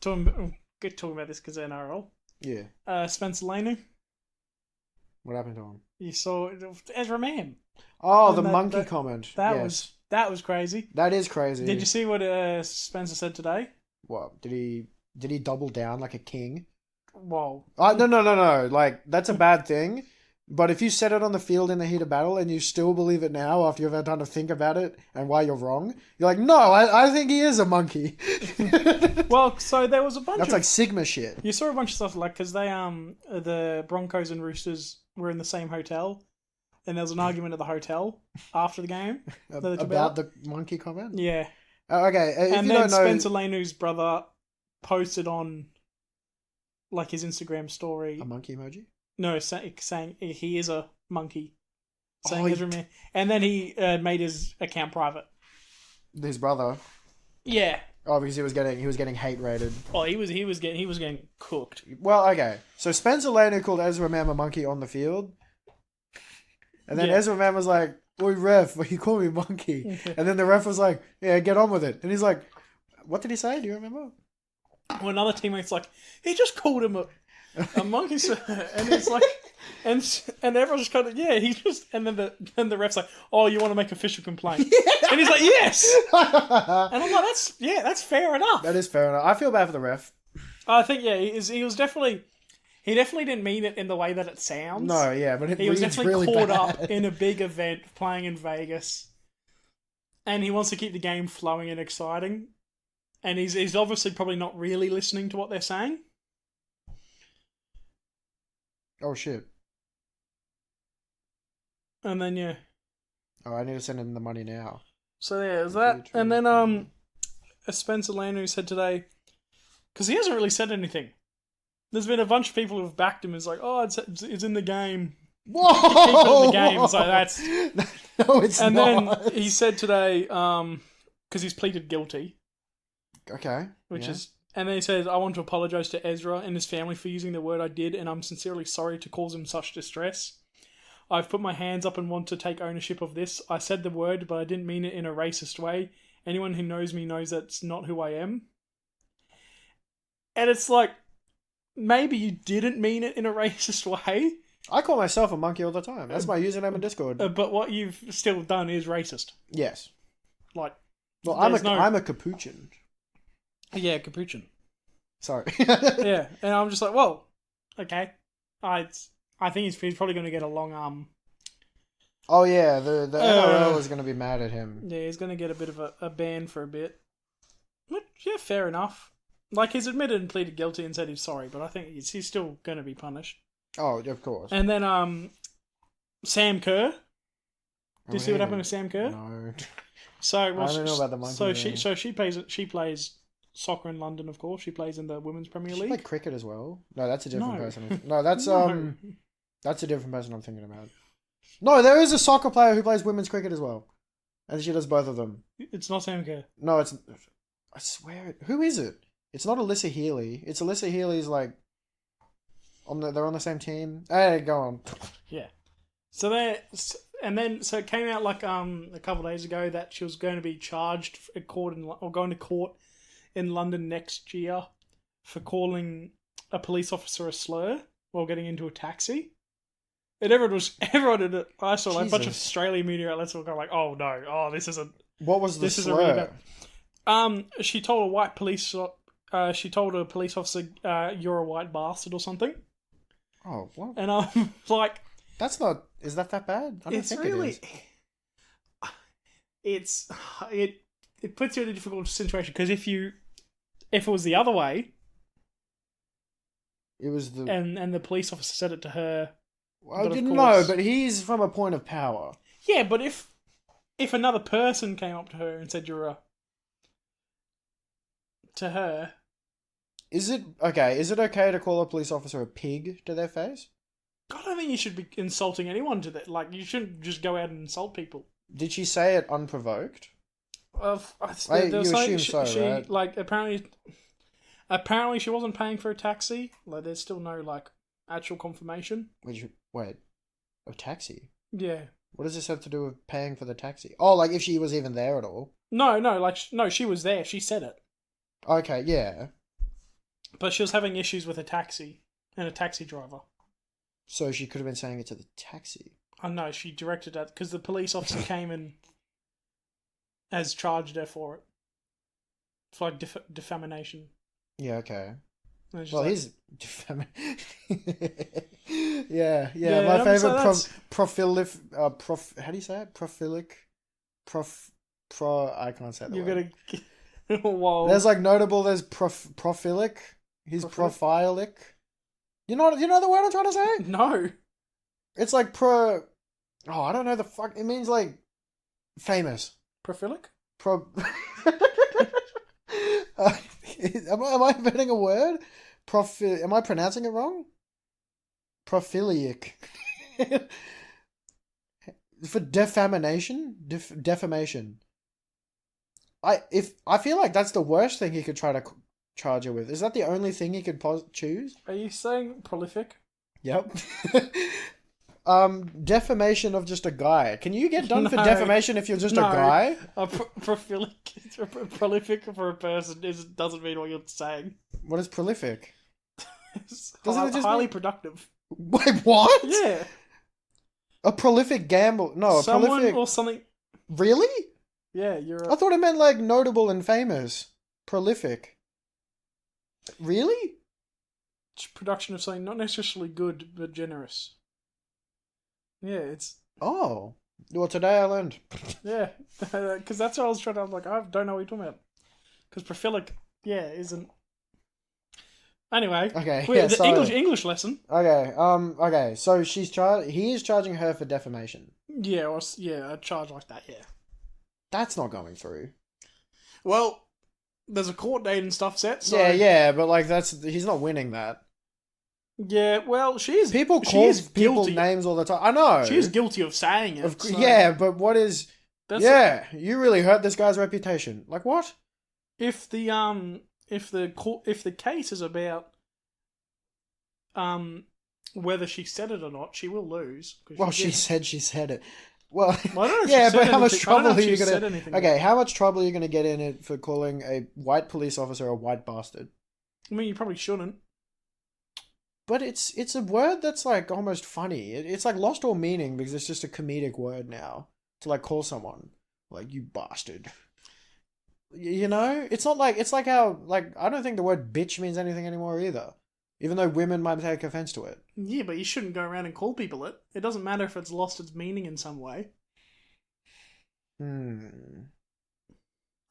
Talking about this because NRL. Yeah. Spencer Laney. What happened to him? You saw Ezra Mam. Oh, the monkey comment. That was crazy. That is crazy. Did you see what Spencer said today? What did he double down like a king? Whoa. No. Like that's a bad thing. But if you said it on the field in the heat of battle and you still believe it now after you've had time to think about it and why you're wrong, you're like, no, I think he is a monkey. Well, so there was a bunch. That's like Sigma shit. You saw a bunch of stuff like because they the Broncos and Roosters were in the same hotel, and there was an argument at the hotel after the game about the monkey comment. Yeah. Okay. If and you then don't know... Spencer Lanu's brother posted on like his Instagram story a monkey emoji. No, saying he is a monkey. And then he made his account private. His brother. Yeah. Oh, because he was getting hate rated. Oh, he was getting cooked. Well, okay. So Spencer Lanu called Ezra Mam a monkey on the field, and then Ezra Mam was like, "Oi, ref, he called me monkey," and then the ref was like, "Yeah, get on with it," and he's like, "What did he say? Do you remember?" Well, another teammate's like, "He just called him a monkey," and it's like, and everyone's just kind of and then the ref's like, "Oh, you want to make official complaint?" Yeah. And he's like, "Yes," and I'm like, "That's fair enough." That is fair enough. I feel bad for the ref. I think he was definitely. He definitely didn't mean it in the way that it sounds. No, yeah, but he was definitely really caught bad. up in a big event playing in Vegas, and he wants to keep the game flowing and exciting. And he's obviously probably not really listening to what they're saying. Oh shit! And then Oh, I need to send him the money now. So yeah, is that, and then Spencer Landry said today, because he hasn't really said anything. There's been a bunch of people who've backed him. It's like, oh, it's in the game. Whoa! Keep it in the game. It's like that's no, it's and not. then he said today, because he's pleaded guilty. Okay. Which is, and then he said, I want to apologize to Ezra and his family for using the word I did, and I'm sincerely sorry to cause him such distress. I've put my hands up and want to take ownership of this. I said the word, but I didn't mean it in a racist way. Anyone who knows me knows that's not who I am. And it's like, maybe you didn't mean it in a racist way. I call myself a monkey all the time. That's my username in Discord. But what you've still done is racist. Yes. Like, well, I'm a capuchin. Yeah, capuchin. Sorry. Yeah, and I'm just like, well, okay. I think he's probably going to get a long arm. Oh yeah, the NRL is going to be mad at him. Yeah, he's going to get a bit of a ban for a bit. But, yeah, fair enough. Like, he's admitted and pleaded guilty and said he's sorry, but I think he's still going to be punished. Oh, of course. And then Sam Kerr. Do you see what happened with Sam Kerr? No. So I don't know about the monkey. So she plays soccer in London, of course. She plays in the Women's Premier League. She played cricket as well. No, that's a different person. No, that's that's a different person I'm thinking about. No, there is a soccer player who plays women's cricket as well, and she does both of them. It's not Sam Kerr. No, it's. I swear, who is it? It's not Alyssa Healy. It's Alyssa Healy's like. They're on the same team. Hey, go on. Yeah. So it came out like a couple of days ago that she was going to be charged at court or going to court in London next year for calling a police officer a slur while getting into a taxi. And everyone in it. I saw like a bunch of Australian media outlets were going like, "Oh no, this isn't." What was the slur? Really bad. She told a police officer, "You're a white bastard" or something. Oh, what? And I'm like, that's not. Is that bad? I don't think really, it is. It puts you in a difficult situation because if it was the other way, it was the and the police officer said it to her. I didn't know, but he's from a point of power. Yeah, but if another person came up to her and said you're to her. Is it okay to call a police officer a pig to their face? I don't think you should be insulting anyone to that. Like, you shouldn't just go out and insult people. Did she say it unprovoked? You assume so, right? Like, apparently she wasn't paying for a taxi. Like, there's still no, like, actual confirmation. Wait, a taxi? Yeah. What does this have to do with paying for the taxi? Oh, like if she was even there at all? No, she was there. She said it. Okay, yeah. But she was having issues with a taxi and a taxi driver. So she could have been saying it to the taxi. Oh no, she directed that because the police officer came and has charged her for it. For like defamation. Yeah, okay. Well, like, he's yeah. My favorite how do you say it? I can't say that. You're word. Gonna. Whoa. There's like notable. There's prophilic. He's prophilic. You know the word I'm trying to say? No. It's like Oh, I don't know the fuck. It means like famous. Prophilic. Am I inventing a word? Am I pronouncing it wrong? Prophilic. For defamation? Defamation. I feel like that's the worst thing he could try to charge her with. Is that the only thing he could choose? Are you saying prolific? Yep. Defamation of just a guy. Can you get done for defamation if you're just a guy? Prolific for a person doesn't mean what you're saying. What is prolific? Doesn't it just highly productive? Wait, what? Yeah. A prolific gamble. No, someone prolific or something. Really? Yeah, I thought it meant like notable and famous. Prolific. Really? Production of something not necessarily good but generous. Yeah, it's. Oh. Well, today I learned. Yeah, because that's what I was trying to. I was like, I don't know what you're talking about. Because prophilic, isn't. Anyway, Okay, the sorry. English lesson. Okay. So he is charging her for defamation. Yeah, or a charge like that. Yeah. That's not going through. Well, there's a court date and stuff set. So Yeah, but like he's not winning that. yeah. Well, she is People call people guilty. names all the time. I know. She's guilty of saying it. So Yeah, but what is? You really hurt this guy's reputation. Like what? If the case is about whether she said it or not, she will lose. Well, she said it. Well, I don't know if yeah, she but said how much anything. trouble I don't are know if you she said gonna? anything Okay, yet. how much trouble are you gonna get in it for calling a white police officer a white bastard? I mean, you probably shouldn't. But it's a word that's like almost funny. It's like lost all meaning because it's just a comedic word now to like call someone like you bastard. You know, it's not like it's like how like I don't think the word bitch means anything anymore either. Even though women might take offense to it. Yeah, but you shouldn't go around and call people it. It doesn't matter if it's lost its meaning in some way.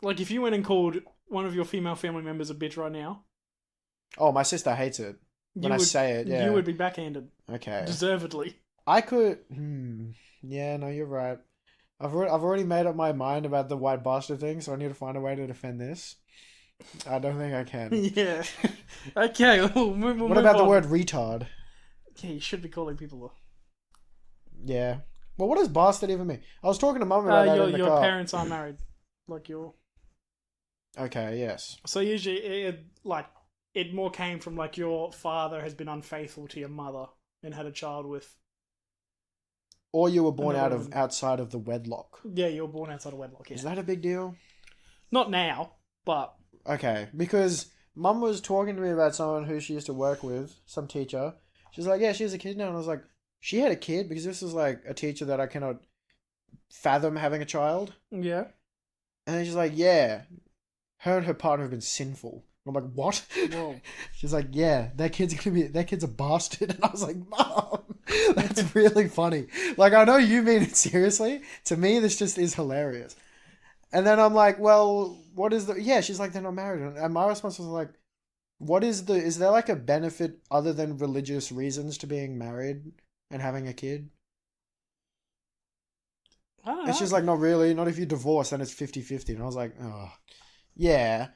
Like if you went and called one of your female family members a bitch right now. Oh, my sister hates it. When I say it, yeah. You would be backhanded. Okay. Deservedly. I could... Yeah, no, you're right. I've already made up my mind about the white bastard thing, so I need to find a way to defend this. I don't think I can. Yeah. Okay, we'll what about the word retard? Yeah, you should be calling people... Yeah. Well, what does bastard even mean? I was talking to Mum about that in the car. Your parents are married. Like your... Okay, yes. So usually, it more came from like your father has been unfaithful to your mother and had a child with. Or you were born outside of the wedlock. Yeah, you were born outside of wedlock. Yeah. Is that a big deal? Not now, but okay, because Mum was talking to me about someone who she used to work with, some teacher. She's like, yeah, she has a kid now, and I was like, she had a kid because this is like a teacher that I cannot fathom having a child. Yeah. And then she's like, yeah, her and her partner have been sinful. I'm like, what? Whoa. She's like, yeah, their kid's a bastard. And I was like, Mom, that's really funny. Like, I know you mean it seriously. To me, this just is hilarious. And then I'm like, well, what is yeah, she's like, they're not married. And my response was like, is there like a benefit other than religious reasons to being married and having a kid? I don't know. And she's like, not really. Not if you divorce, then it's 50-50. And I was like, oh, yeah.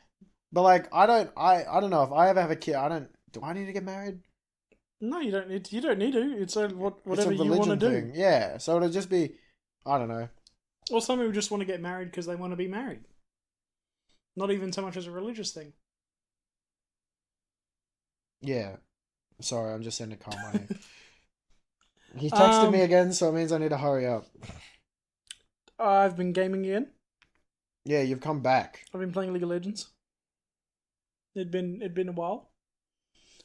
But like, I don't know if I ever have a kid. Do I need to get married? No, you don't need to. It's whatever it's a you want to do. Thing. Yeah, so it'll just be, I don't know. Or some people just want to get married because they want to be married. Not even so much as a religious thing. Yeah. Sorry, I'm just sending Carl money. He texted me again, so it means I need to hurry up. I've been gaming again. Yeah, you've come back. I've been playing League of Legends. It'd been a while.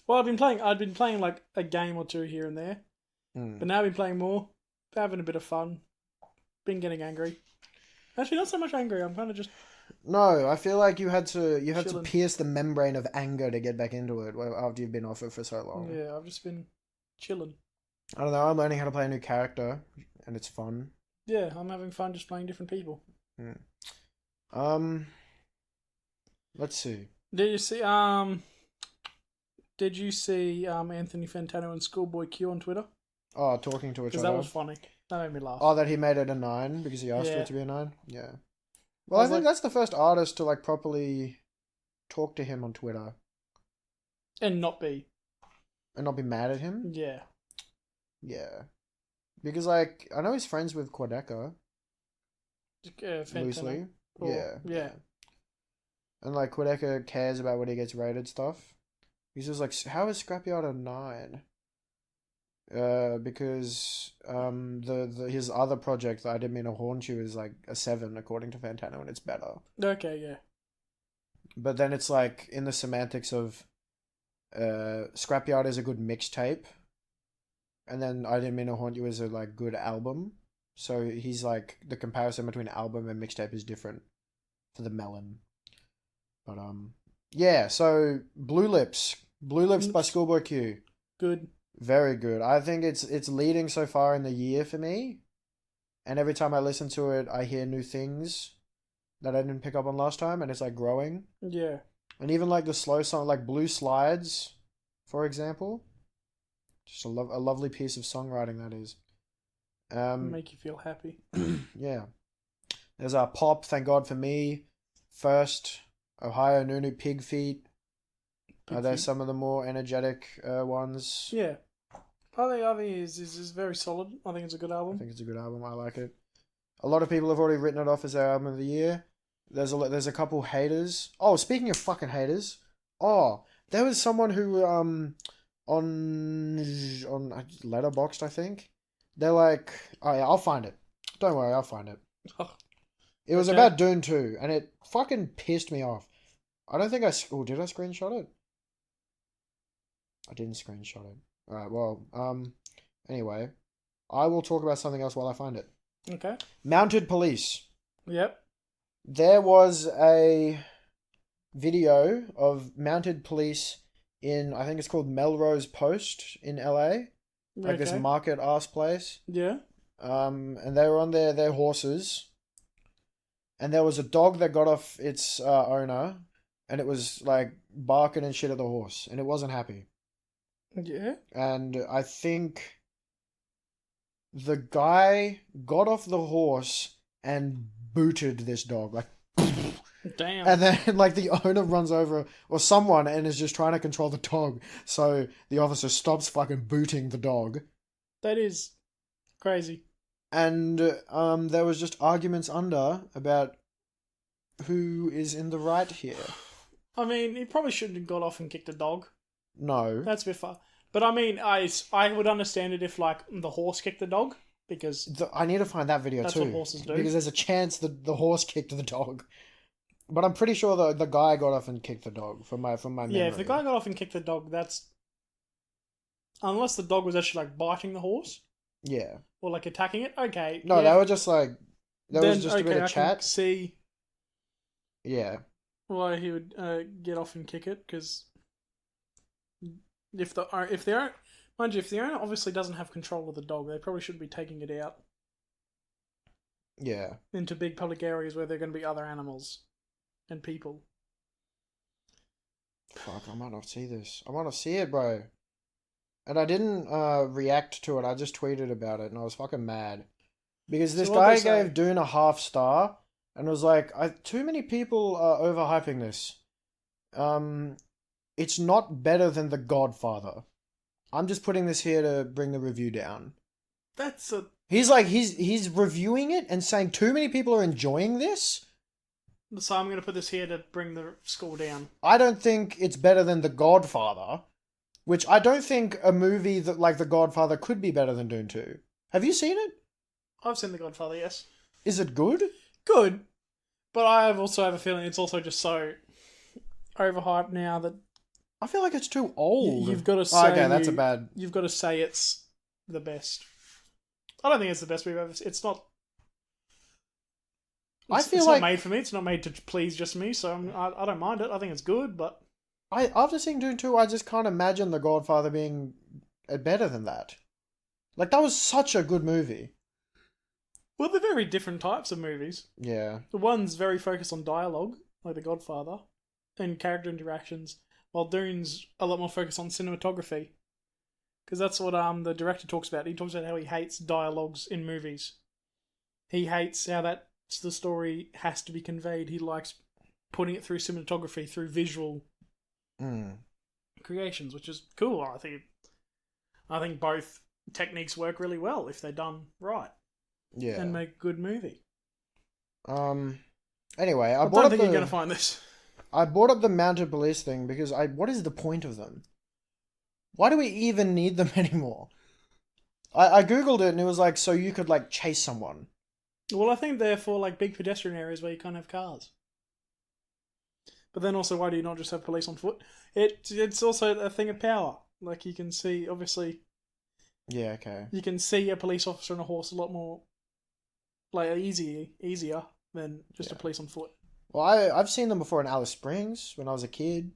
Well, I'd been playing like a game or two here and there. But now I've been playing more. Having a bit of fun. Been getting angry. Actually, not so much angry. I'm kind of just... No, I feel like you had to pierce the membrane of anger to get back into it after you've been off it for so long. Yeah, I've just been chilling. I don't know, I'm learning how to play a new character, and it's fun. Yeah, I'm having fun just playing different people. Let's see. Did you see Anthony Fantano and Schoolboy Q on Twitter? Oh, talking to each other. Because that was funny. That made me laugh. Oh, that he made it a 9 because he asked for it to be a 9? Yeah. Well, I think that's the first artist to like properly talk to him on Twitter. And not be mad at him? Yeah. Yeah. Because like, I know he's friends with Quadeca. Loosely. Yeah. And like Quadeca cares about when he gets rated stuff. He's just like, how is Scrapyard a 9? Because his other project, I Didn't Mean to Haunt You, is like a 7 according to Fantano, and it's better. Okay, yeah. But then it's like in the semantics of Scrapyard is a good mixtape, and then I Didn't Mean to Haunt You is a like good album. So he's like, the comparison between album and mixtape is different for the melon. But yeah. So Blue Lips by Schoolboy Q. Good. Very good. I think it's leading so far in the year for me. And every time I listen to it, I hear new things that I didn't pick up on last time, and it's like growing. Yeah. And even like the slow song, like Blue Slides, for example. Just a lovely piece of songwriting that is. Make you feel happy. Yeah. There's our Pop, Thank God for Me, First, Ohio Nunu, Pig Feet. There's some of the more energetic ones. Yeah. I think is very solid. I think it's a good album. I think it's a good album. I like it. A lot of people have already written it off as their album of the year. There's a couple haters. Oh, speaking of fucking haters. Oh, there was someone who on Letterboxd, I think. They're like, oh yeah, I'll find it. Don't worry, I'll find it. It was about Dune 2, and it fucking pissed me off. I don't think did I screenshot it? I didn't screenshot it. Alright, well, anyway, I will talk about something else while I find it. Okay. Mounted police. Yep. There was a video of mounted police in, I think it's called Melrose Post in LA. Like this market ass place. Yeah. And they were on their horses. And there was a dog that got off its owner. And it was like barking and shit at the horse. And it wasn't happy. Yeah. And I think the guy got off the horse and booted this dog. Like, damn. And then like the owner runs over, or someone, and is just trying to control the dog. So the officer stops fucking booting the dog. That is crazy. And there was just arguments about who is in the right here. I mean, he probably shouldn't have got off and kicked a dog. No. That's a bit far. But I mean, I would understand it if like the horse kicked the dog, because I need to find that video that's too. what horses do. Because there's a chance that the horse kicked the dog. But I'm pretty sure the guy got off and kicked the dog from my memory. Yeah, if the guy got off and kicked the dog, that's unless the dog was actually like biting the horse. Yeah. Or like attacking it. Okay. No, yeah. they were just like was just a bit of I chat. Can see. Yeah. Why he would get off and kick it, because if the owner obviously doesn't have control of the dog, they probably shouldn't be taking it out. Yeah. Into big public areas where there are going to be other animals and people. Fuck, I might not see this. I might not see it, bro. And I didn't react to it. I just tweeted about it, and I was fucking mad because this guy gave Dune a 0.5 star, and was like, "Too many people are overhyping this. It's not better than The Godfather. I'm just putting this here to bring the review down." He's like, he's reviewing it and saying too many people are enjoying this. So I'm going to put this here to bring the score down. I don't think it's better than The Godfather, which I don't think a movie that like The Godfather could be better than Dune 2. Have you seen it? I've seen The Godfather, yes. Is it good? Good. But I also have a feeling it's also just so overhyped now that I feel like it's too old. You've got to say that's a bad. You've got to say it's the best. I don't think it's the best we've ever. It's not. It's not made for me. It's not made to please just me. So I don't mind it. I think it's good, but after seeing Dune 2, I just can't imagine The Godfather being better than that. Like, that was such a good movie. Well, they're very different types of movies. Yeah. The one's very focused on dialogue, like The Godfather, and character interactions, while Dune's a lot more focused on cinematography. Because that's what the director talks about. He talks about how he hates dialogues in movies. He hates how the story has to be conveyed. He likes putting it through cinematography, through visual creations, which is cool. I think both techniques work really well if they're done right. Yeah. And make a good movie. Anyway, I don't think you're going to find this. I brought up the mounted police thing because what is the point of them? Why do we even need them anymore? I googled it and it was like, so you could like chase someone. Well, I think they're for like big pedestrian areas where you can't have cars. But then also, why do you not just have police on foot? It's also a thing of power. Like, you can see, obviously... Yeah, okay. You can see a police officer on a horse a lot more... like, easier than just a police on foot. Well, I've seen them before in Alice Springs when I was a kid.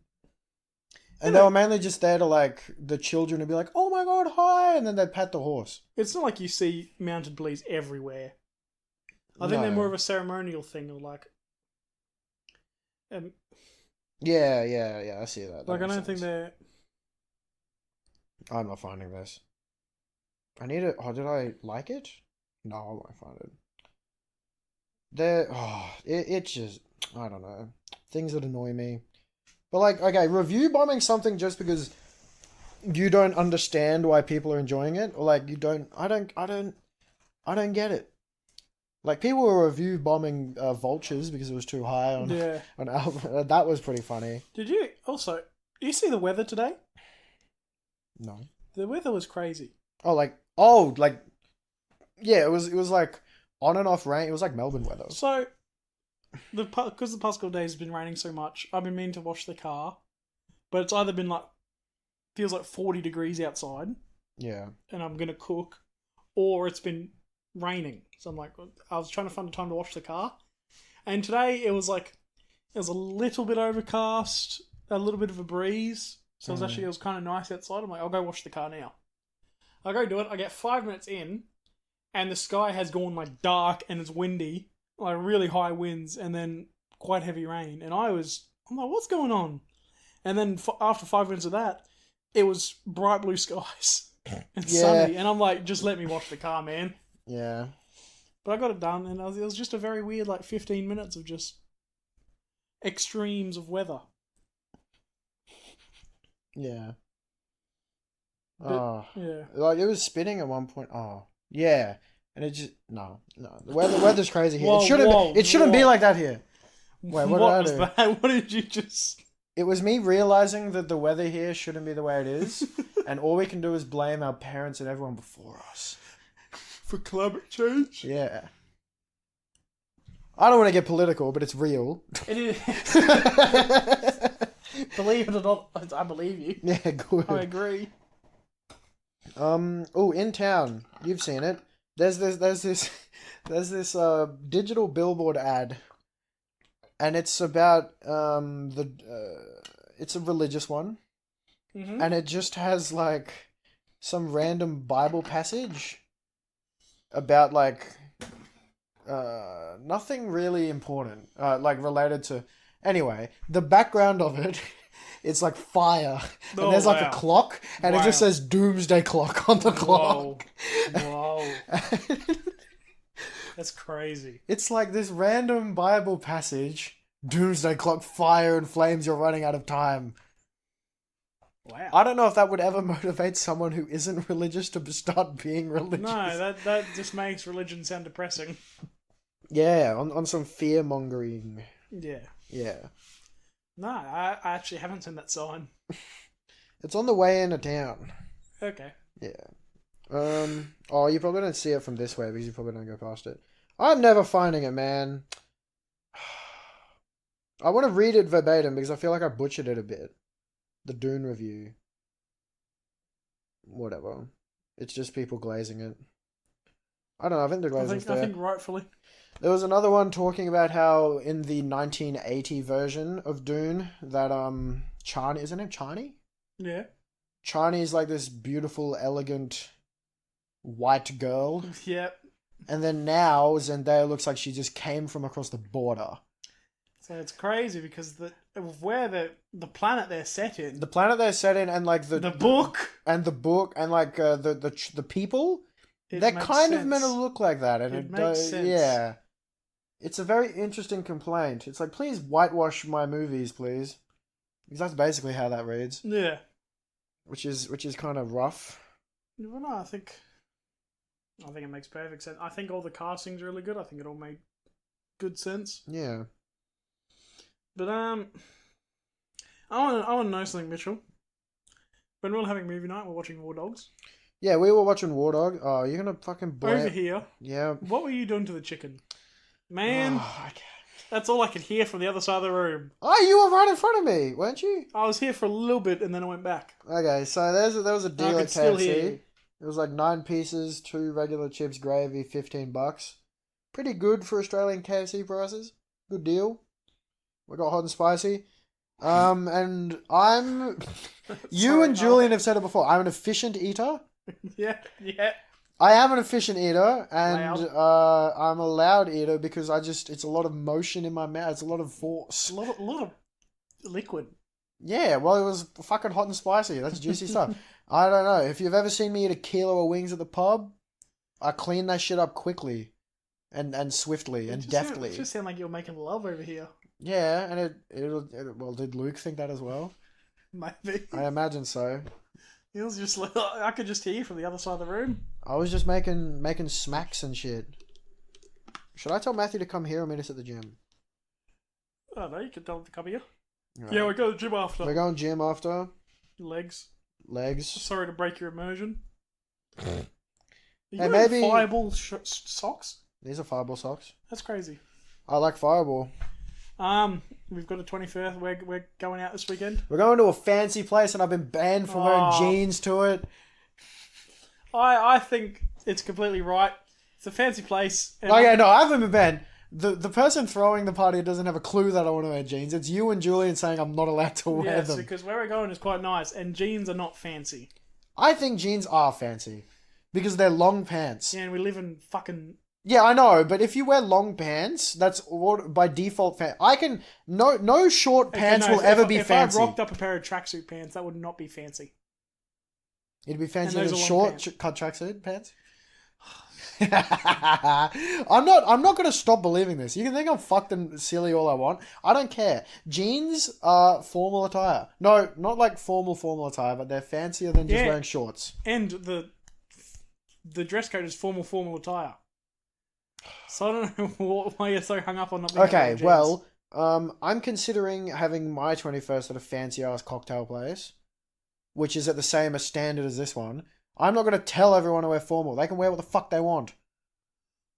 And they were mainly just there to, like, the children would be like, oh my god, hi! And then they'd pat the horse. It's not like you see mounted police everywhere. I think they're more of a ceremonial thing, or like... Yeah, I see that. Like, I don't think they're... I'm not finding this. I need it. Oh, did I like it? No, I won't find it. It's just, I don't know. Things that annoy me. But like, okay, review bombing something just because you don't understand why people are enjoying it, or like I don't get it. Like people were review bombing Vultures because it was too high on on album. That was pretty funny. Did you also? You see the weather today? No. The weather was crazy. Yeah, it was like on and off rain. It was like Melbourne weather. So, because the past couple of days has been raining so much, I've been meaning to wash the car, but it's either been like feels like 40 degrees outside. Yeah. And I'm gonna cook, or it's been raining. So I'm like, I was trying to find a time to wash the car, and today it was a little bit overcast, a little bit of a breeze. So it was kind of nice outside. I'm like, I'll go wash the car now. I go do it. I get 5 minutes in, and the sky has gone like dark and it's windy, like really high winds, and then quite heavy rain. And I'm like, what's going on? And then after 5 minutes of that, it was bright blue skies and sunny. And I'm like, just let me wash the car, man. Yeah. But I got it done, and it was just a very weird 15 minutes of just extremes of weather. Yeah. Yeah. Like it was spinning at one point. Oh, yeah. And it just no. The weather's crazy here. It shouldn't be like that here. Wait, what was that? What did you just? It was me realizing that the weather here shouldn't be the way it is, and all we can do is blame our parents and everyone before us for climate change. Yeah. I don't want to get political, but it's real. It is. Believe it or not, I believe you. Yeah, good. I agree. In town, you've seen it. There's this digital billboard ad, and it's about it's a religious one, and it just has like some random Bible passage about like nothing really important, like related to. Anyway, the background of it, it's like fire, and there's like a clock, and it just says Doomsday Clock on the clock. Whoa. That's crazy. It's like this random Bible passage, Doomsday Clock, fire and flames, you're running out of time. Wow. I don't know if that would ever motivate someone who isn't religious to start being religious. No, that just makes religion sound depressing. Yeah, on some fear-mongering. Yeah. Yeah. No, I actually haven't seen that sign. It's on the way into town. Okay. Yeah. You probably don't see it from this way because you probably don't go past it. I'm never finding it, man. I want to read it verbatim because I feel like I butchered it a bit. The Dune review. Whatever. It's just people glazing it. I don't know, I think the glazing's fair. I think rightfully. There was another one talking about how in the 1980 version of Dune that Chani, is her name Chani? Yeah. Chani is like this beautiful, elegant white girl. Yep. And then now Zendaya looks like she just came from across the border. So it's crazy because the planet they're set in. The planet they're set in and like the book and like the people, they're kind of meant to look like that, and it makes sense. Yeah. It's a very interesting complaint. It's like, please whitewash my movies, please. Because that's basically how that reads. Yeah. Which is kind of rough. Well, no, I think it makes perfect sense. I think all the casting's really good. I think it all made good sense. Yeah. But I want to know something, Mitchell. When we're all having movie night, we're watching War Dogs. Yeah, we were watching War Dog. Oh, you're gonna fucking over here. Yeah. What were you doing to the chicken? Man, that's all I could hear from the other side of the room. Oh, you were right in front of me, weren't you? I was here for a little bit and then I went back. Okay, so there was a deal at KFC. It was like 9 pieces, 2 regular chips, gravy, $15. Pretty good for Australian KFC prices. Good deal. We got hot and spicy. And I'm... you and Julian have said it before. I'm an efficient eater. Yeah. I am an efficient eater, and I'm a loud eater because it's a lot of motion in my mouth. It's a lot of force. A lot of liquid. Yeah, well, it was fucking hot and spicy. That's juicy stuff. I don't know. If you've ever seen me eat a kilo of wings at the pub, I clean that shit up quickly and swiftly and deftly. It just sound like you're making love over here. Yeah, and well, did Luke think that as well? Maybe. I imagine so. He was just like, I could just hear you from the other side of the room. I was just making smacks and shit. Should I tell Matthew to come here or meet us at the gym? I don't know, you could tell him to come here. Right. Yeah, we go to the gym after. We're going gym after. Legs. Legs. Sorry to break your immersion. Are you Hey, wearing maybe Fireball socks? These are Fireball socks. That's crazy. I like Fireball. We've got a 21st. We're going out this weekend. We're going to a fancy place, and I've been banned from wearing jeans to it. I think it's completely right. It's a fancy place. Oh yeah, no, I haven't been banned. The person throwing the party doesn't have a clue that I want to wear jeans. It's you and Julian saying I'm not allowed to wear them. because where we're going is quite nice, and jeans are not fancy. I think jeans are fancy because they're long pants. Yeah, and we live in fucking... Yeah, I know, but if you wear long pants, that's by default. No short pants will ever be fancy. If I rocked up a pair of tracksuit pants, that would not be fancy. It'd be fancy than short cut tracksuit pants. I'm not gonna stop believing this. You can think I'm fucked and silly all I want. I don't care. Jeans are formal attire. No, not like formal attire, but they're fancier than just wearing shorts. And the dress code is formal attire. So I don't know why you're so hung up on not being Okay, well, I'm considering having my 21st at a fancy ass cocktail place, which is at the same standard as this one. I'm not going to tell everyone to wear formal. They can wear what the fuck they want.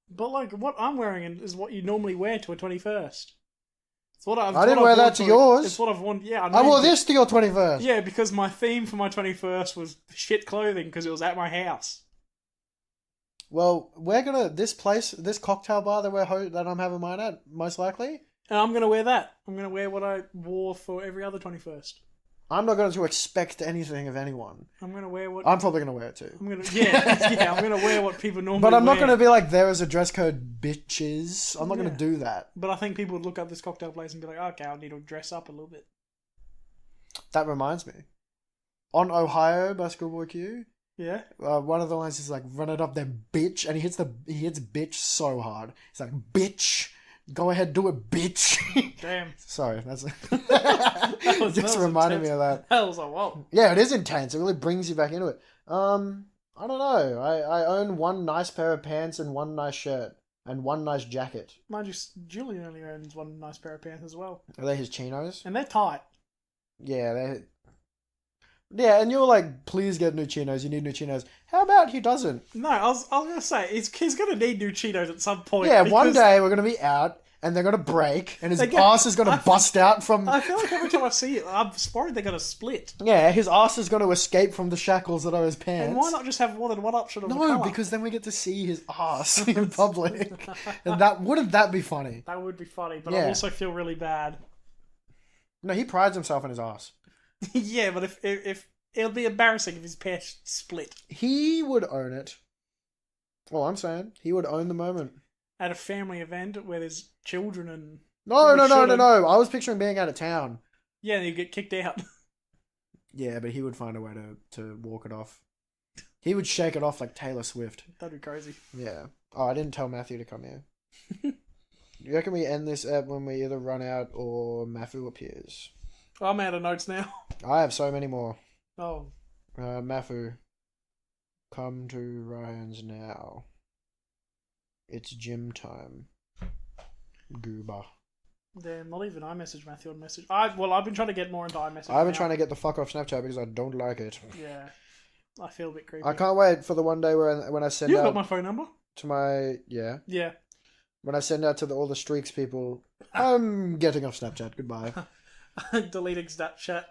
But like, what I'm wearing is what you normally wear to a 21st. I didn't wear that to yours. It's what I've worn. Yeah, I wore this to your 21st. Yeah, because my theme for my 21st was shit clothing because it was at my house. Well, this cocktail bar that I'm having mine at, most likely. And I'm gonna wear that. I'm gonna wear what I wore for every other 21st. I'm not going to expect anything of anyone. I'm gonna wear what... I'm probably going to wear it too. I'm gonna wear what people normally wear. But I'm not going to be like, there is a dress code, bitches. I'm not going to do that. But I think people would look up this cocktail place and be like, okay, I need to dress up a little bit. That reminds me. On Ohio by Schoolboy Q, yeah, one of the lines is like, run it up there, bitch. And he hits bitch so hard. He's like, bitch. Go ahead, do it, bitch. Damn. Sorry, that's just reminded me of that. That was like, whoa. Yeah, it is intense. It really brings you back into it. I don't know. I own one nice pair of pants and one nice shirt and one nice jacket. Mind you, Julian only owns one nice pair of pants as well. Are they his chinos? And they're tight. Yeah, yeah, and you're like, please get new chinos. You need new chinos. How about he doesn't? No, I was gonna say he's gonna need new chinos at some point. Yeah, one day we're gonna be out and they're gonna break and his ass is gonna bust out from. I feel like every time I see it, I'm worried they're gonna split. Yeah, his ass is gonna escape from the shackles that are his pants. And why not just have more than one option of the colour? No, because then we get to see his ass in public, and wouldn't that be funny? That would be funny, but I also feel really bad. No, he prides himself on his ass. Yeah, but if it'll be embarrassing if his pants split. He would own it. Well, I'm saying he would own the moment at a family event where there's children and no. I was picturing being out of town. Yeah, and you get kicked out. Yeah, but he would find a way to walk it off. He would shake it off like Taylor Swift. That'd be crazy. Yeah. Oh, I didn't tell Matthew to come here. You reckon we end this app when we either run out or Matthew appears? I'm out of notes now. I have so many more. Oh. Matthew, come to Ryan's now. It's gym time. Goober. Damn, not even iMessage Matthew on message. I've been trying to get more into iMessage. I've been trying to get the fuck off Snapchat because I don't like it. Yeah. I feel a bit creepy. I can't wait for the one day when I send You've out... got my phone number? To my... Yeah. Yeah. When I send out to all the streaks people, I'm getting off Snapchat. Goodbye. Deleting Snapchat.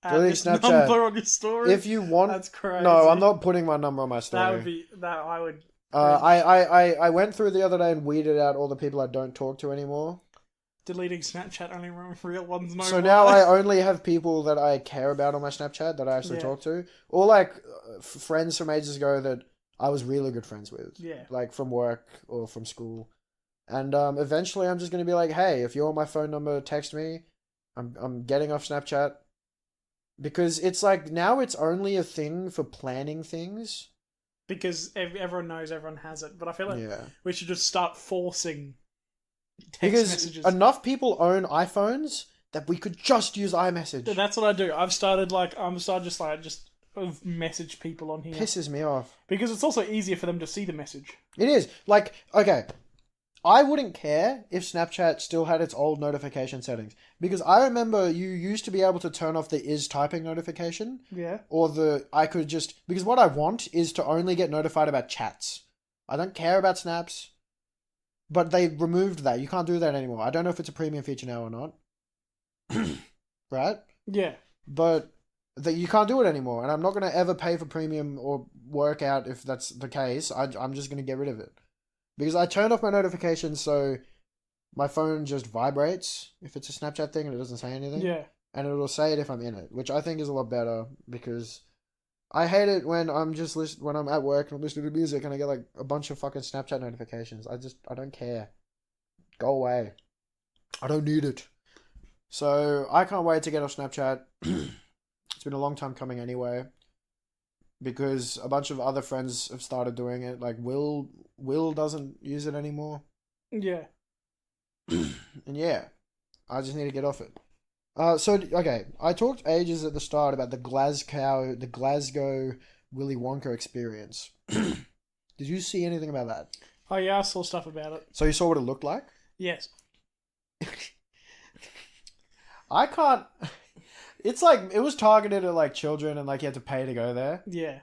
Deleting Snapchat. Number on your story. If you want... That's crazy. No, I'm not putting my number on my story. That would be... I would... I went through the other day and weeded out all the people I don't talk to anymore. Deleting Snapchat, only real ones no So more. now I only have people that I care about on my Snapchat that I actually talk to. Or like friends from ages ago that I was really good friends with. Yeah. Like from work or from school. And eventually I'm just going to be like, hey, if you want my phone number, text me. I'm getting off Snapchat. Because it's like now it's only a thing for planning things. Because everyone knows everyone has it. But I feel like Yeah. we should just start forcing text Because messages. enough people own iPhones that we could just use iMessage. That's what I do. I'm started just message people on here. Pisses me off. Because it's also easier for them to see the message. It is. Like, okay, I wouldn't care if Snapchat still had its old notification settings. Because I remember you used to be able to turn off the is typing notification. Yeah. Or because what I want is to only get notified about chats. I don't care about snaps. But they removed that. You can't do that anymore. I don't know if it's a premium feature now or not. Right? Yeah. But you can't do it anymore. And I'm not going to ever pay for premium or work out if that's the case. I'm just going to get rid of it. Because I turned off my notifications so my phone just vibrates if it's a Snapchat thing and it doesn't say anything. Yeah. And it'll say it if I'm in it, which I think is a lot better because I hate it when when I'm at work and I'm listening to music and I get like a bunch of fucking Snapchat notifications. I don't care. Go away. I don't need it. So I can't wait to get off Snapchat. It's been a long time coming anyway. Because a bunch of other friends have started doing it. Like Will doesn't use it anymore. Yeah. And yeah, I just need to get off it. Okay, I talked ages at the start about the Glasgow Willy Wonka experience. Did you see anything about that? Oh yeah, I saw stuff about it. So you saw what it looked like? Yes. I can't. It's like it was targeted at like children and like you had to pay to go there. Yeah.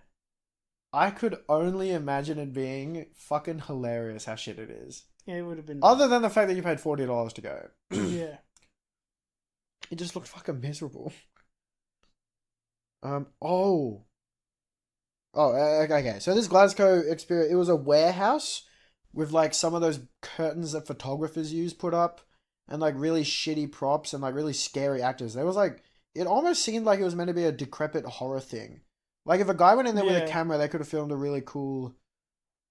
I could only imagine it being fucking hilarious how shit it is. Yeah, it would have been. Other than the fact that you paid $40 to go. Yeah. It just looked fucking miserable. Oh, okay. So this Glasgow experience, it was a warehouse with like some of those curtains that photographers use put up, and like really shitty props and like really scary actors. There was like, it almost seemed like it was meant to be a decrepit horror thing. Like if a guy went in there with a camera, they could have filmed a really cool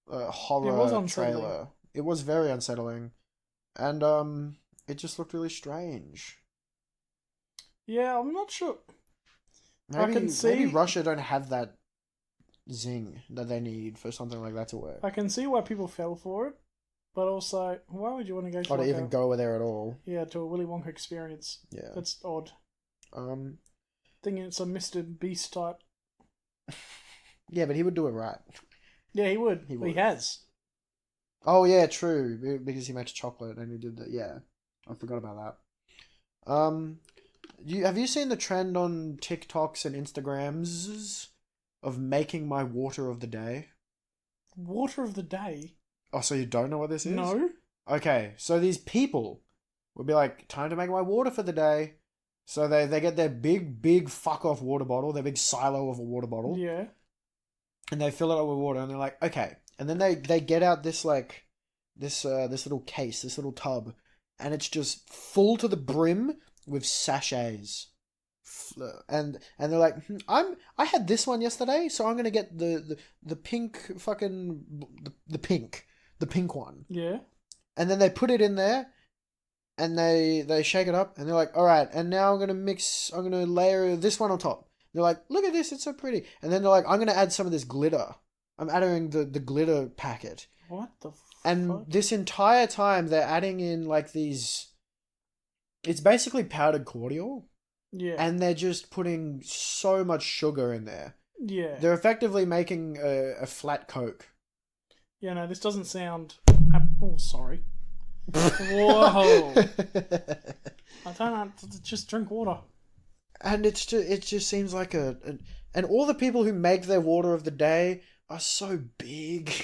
horror trailer. It was very unsettling, and it just looked really strange. Yeah, I'm not sure. Maybe Russia don't have that zing that they need for something like that to work. I can see why people fell for it, but also, why would you want to go to even go there at all? Yeah, to a Willy Wonka experience. Yeah. That's odd. Thinking it's a Mr. Beast type. Yeah, but he would do it right. Yeah, he would. He has. Oh, yeah, true. Because he makes chocolate and he did that. Yeah. I forgot about that. Have you seen the trend on TikToks and Instagrams of making my water of the day? Water of the day? Oh, so you don't know what this is? No. Okay, so these people would be like, time to make my water for the day. So they get their big fuck off water bottle, their big silo of a water bottle. Yeah. And they fill it up with water and they're like, okay. And then they get out this like, this little case, this little tub. And it's just full to the brim with sachets, and they're like, I had this one yesterday, so I'm gonna get the pink fucking the pink one. Yeah. And then they put it in there, and they shake it up, and they're like, all right, and now I'm gonna layer this one on top. They're like, look at this, it's so pretty. And then they're like, I'm gonna add some of this glitter. I'm adding the glitter packet. What the fuck? And this entire time they're adding in like these. It's basically powdered cordial. Yeah. And they're just putting so much sugar in there. Yeah. They're effectively making a flat Coke. Yeah, no, this doesn't sound... Oh, sorry. Whoa. I don't know. Just drink water. And it just seems like and all the people who make their water of the day are so big.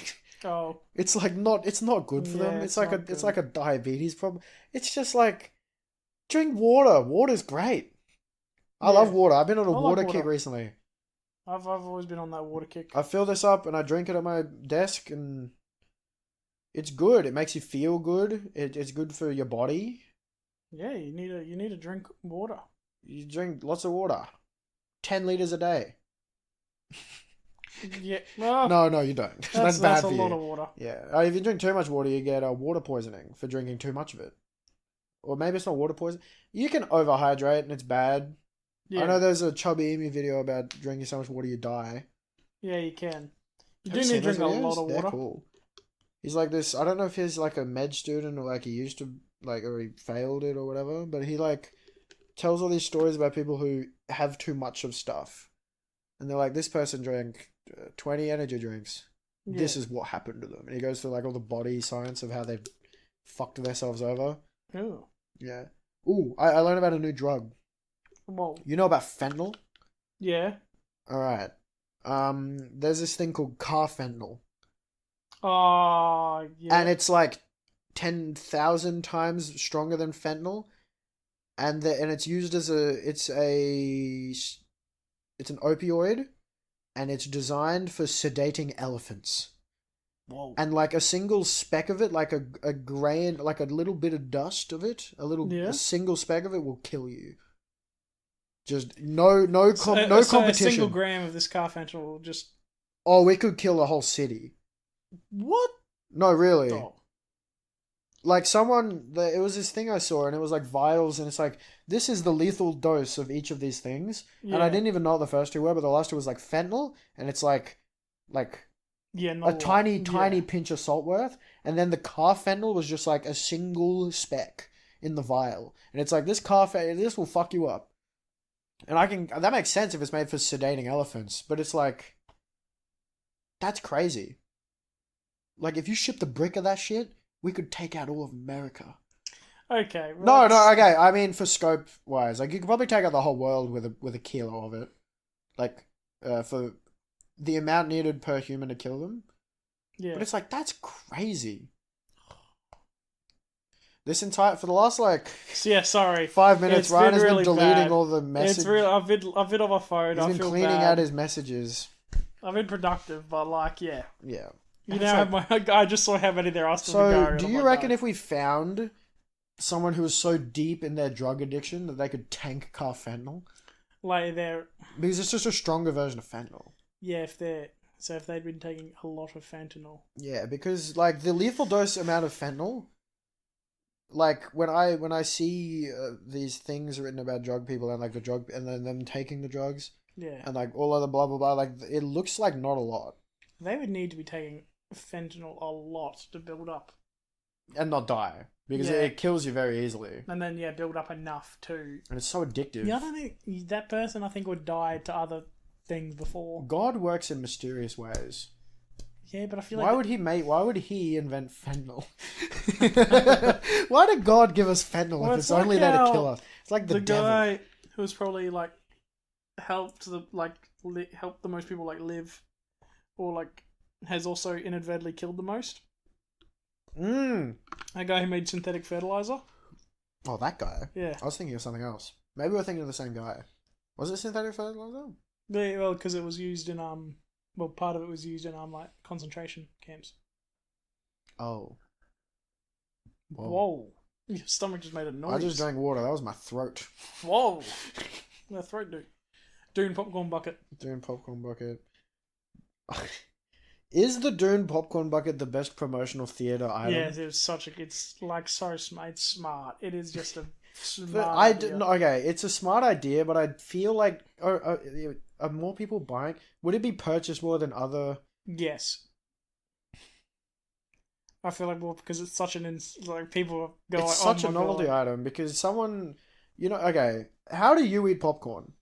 Oh. It's like it's not good for them. It's like a diabetes problem. It's just like, drink water. Water's great. I love water. I've been on a water kick recently. I've always been on that water kick. I fill this up and I drink it at my desk, and it's good. It makes you feel good. It's good for your body. Yeah, you need to drink water. You drink lots of water. 10 liters a day. Yeah. No, you don't. That's bad for you. That's a lot of water. Yeah. If you drink too much water, you get water poisoning for drinking too much of it. Or maybe it's not water poisoning. You can overhydrate and it's bad. Yeah. I know there's a Chubby Emu video about drinking so much water you die. Yeah, you can. You Have do you need to seen drink those a lot videos? of They're water. cool. He's like this. I don't know if he's like a med student or like he used to like or he failed it or whatever. But he like tells all these stories about people who have too much of stuff, and they're like, this person drank 20 energy drinks. Yeah. This is what happened to them. And he goes through like all the body science of how they've fucked themselves over. Ooh. Yeah. Ooh, I learned about a new drug. Whoa. You know about fentanyl? Yeah. All right. There's this thing called carfentanil, Oh, yeah. and it's like 10,000 times stronger than fentanyl, and it's used as it's an opioid, and it's designed for sedating elephants. Whoa. And like a single speck of it, like a grain, like a little bit of dust of it, a single speck of it will kill you. Just no So competition. a single gram of this carfentanil will just... Oh, we could kill a whole city. What? No, really. Oh. Like it was this thing I saw, and it was like vials, and it's like, this is the lethal dose of each of these things. Yeah. And I didn't even know what the first two were, but the last two was like fentanyl, and it's like yeah, a tiny pinch of salt worth, and then the carfentanil was just like a single speck in the vial, and it's like, this will fuck you up. And that makes sense if it's made for sedating elephants, but it's like, that's crazy. Like, if you shipped a brick of that shit, we could take out all of America. Okay. Well, No, okay. I mean, for scope wise, like you could probably take out the whole world with a kilo of it, like for the amount needed per human to kill them. Yeah. But it's like, that's crazy. For the last like yeah, sorry, 5 minutes, It's Ryan been has been really deleting bad. all the messages. It's real. I've been on my phone. He's I been feel cleaning bad. out his messages. I've been productive, but like, yeah. Yeah. You And now it's have my. I just saw how many there are still to go. So, and do I'm you like, reckon no. if we found someone who was so deep in their drug addiction that they could tank carfentanil? like they're Because it's just a stronger version of fentanyl. yeah, if they'd been taking a lot of fentanyl. Yeah, because like the lethal dose amount of fentanyl, like when I see these things written about drug people and like the drug and then them taking the drugs Yeah, and like all of the blah blah blah, like it looks like not a lot they would need to be taking fentanyl a lot to build up, and not die because Yeah. it kills you very easily and then build up enough to. and it's so addictive. Yeah, I don't think that person. I think would die to other things before. God works in mysterious ways. Yeah, but I feel Why like would he invent fentanyl? Why did God give us fentanyl Well, if it's it's only like there to how kill us? It's like the devil. guy who was probably like helped helped the most people like live, or like has also inadvertently killed the most. Mm. That guy who made synthetic fertilizer. Oh, that guy. Yeah. I was thinking of something else. Maybe we're thinking of the same guy. Was it synthetic fertilizer? Yeah, well, because it was used in part of it was used in like concentration camps. Oh. Whoa. Your stomach just made a noise. I just drank water. That was my throat. Whoa. My throat do. Dune popcorn bucket. Dune popcorn bucket. Is the Dune popcorn bucket the best promotional theater item? Yes, it's like so smart. It's smart. It is just a smart But idea. okay, it's a smart idea, but I feel like are more people buying? Would it be purchased more than other? Yes. I feel like because it's such like people go. It's like, such oh a my novelty God. item because someone, okay, how do you eat popcorn?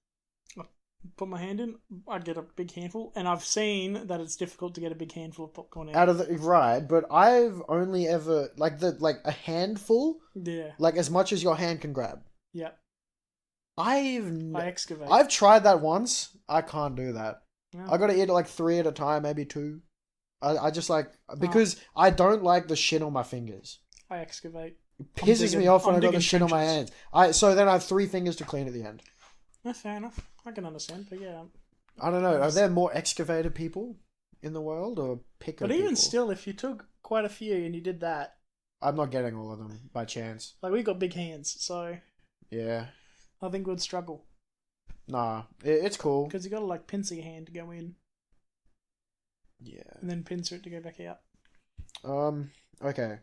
Put my hand in, I get a big handful, and I've seen that it's difficult to get a big handful of popcorn out. Out of the right, but I've only ever like a handful, Yeah. like as much as your hand can grab. Yeah. I excavate. I've tried that once. I can't do that. Yeah. I got to eat like 3 at a time, maybe 2. I just like because I don't like the shit on my fingers. I excavate. It pisses me off when I got the shit on my trenches. hands. So then I have 3 fingers to clean at the end. That's fair enough. I can understand, but yeah. I don't know. Are there more excavator people in the world or picker? But even people? still, if you took quite a few and you did that, I'm not getting all of them by chance. like we got big hands, so Yeah. I think we'd struggle Nah, it's cool. because you got to like pincer your hand to go in, Yeah. and then pincer it to go back out. Okay.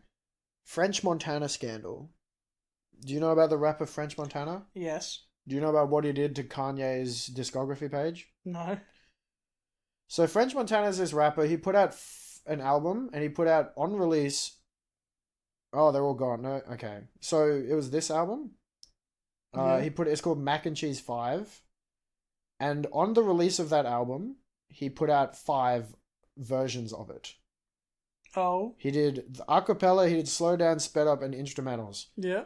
French Montana scandal. Do you know about the rapper French Montana? Yes. Do you know about what he did to Kanye's discography page? No. So French Montana's this rapper. He put out an album, and he put out on release. Oh, they're all gone. No, okay. So it was this album. Yeah. It's called Mac and Cheese 5. And on the release of that album, he put out 5 versions of it. Oh. He did the acapella, he did slow down, sped up, and instrumentals. Yeah.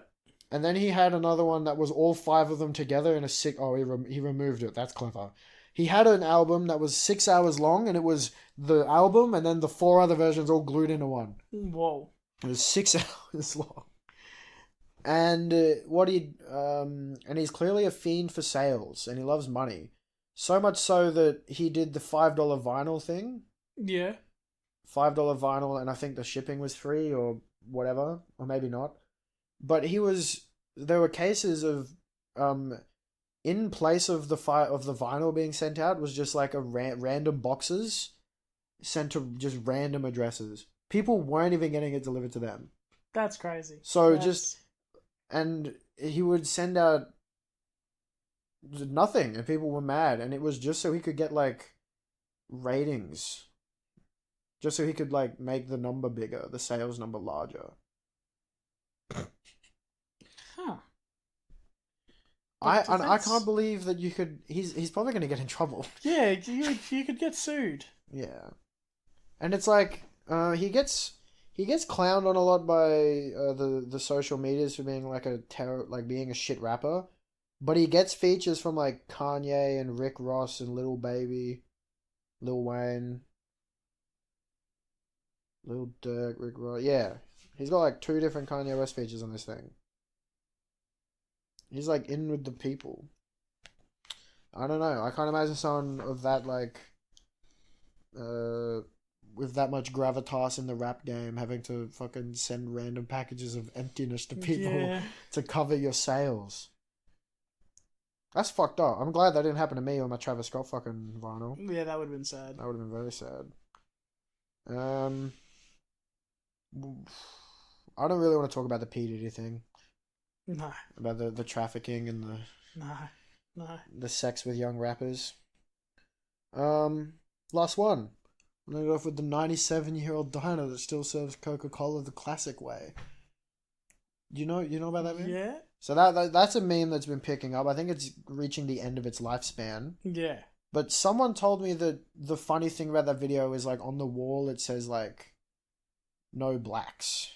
And then he had another one that was all 5 of them together in a sick. Oh, he removed it. That's clever. He had an album that was 6 hours long, and it was the album and then the 4 other versions all glued into one. Whoa. It was 6 hours long. And and he's clearly a fiend for sales, and he loves money. So much so that he did the $5 vinyl thing. Yeah. $5 vinyl, and I think the shipping was free or whatever, or maybe not. But there were cases of, in place of the vinyl being sent out was just like random boxes sent to just random addresses. People weren't even getting it delivered to them. That's crazy. So and he would send out nothing, and people were mad, and it was just so he could get like ratings, just so he could like make the number bigger, the sales number larger. Huh. I can't believe that you could. He's probably going to get in trouble. Yeah, you could get sued. Yeah, and it's like he gets clowned on a lot by the social medias for being like being a shit rapper, but he gets features from like Kanye and Rick Ross and Lil Baby, Lil Wayne, Lil Durk, Rick Ross. Yeah, he's got like 2 different Kanye West features on this thing. He's like in with the people. I don't know. I can't imagine someone of that like, with that much gravitas in the rap game having to fucking send random packages of emptiness to people to cover your sales. That's fucked up. I'm glad that didn't happen to me on my Travis Scott fucking vinyl. Yeah, that would have been sad. That would have been very sad. I don't really want to talk about the P. Diddy thing. No. About the trafficking and No. the sex with young rappers. Last one. I'm gonna go off with the 97-year-old diner that still serves Coca-Cola the classic way. You know about that meme? Yeah. So that's a meme that's been picking up. I think it's reaching the end of its lifespan. Yeah. But someone told me that the funny thing about that video is like on the wall it says like, no blacks.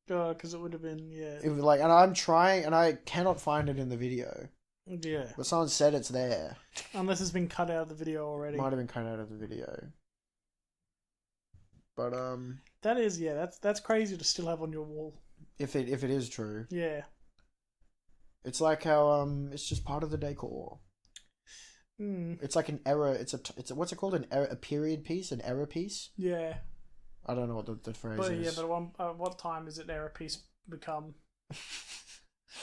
Because it would have been, It was like, and I'm trying, and I cannot find it in the video. Yeah. But someone said it's there. Unless it's been cut out of the video already. Might have been cut out of the video. But that is, that's crazy to still have on your wall. If it is true. Yeah. It's like how it's just part of the decor. It's like an error. It's a what's it called? A period piece, an error piece. Yeah. I don't know what the phrase is. Yeah, but what time is it error piece become?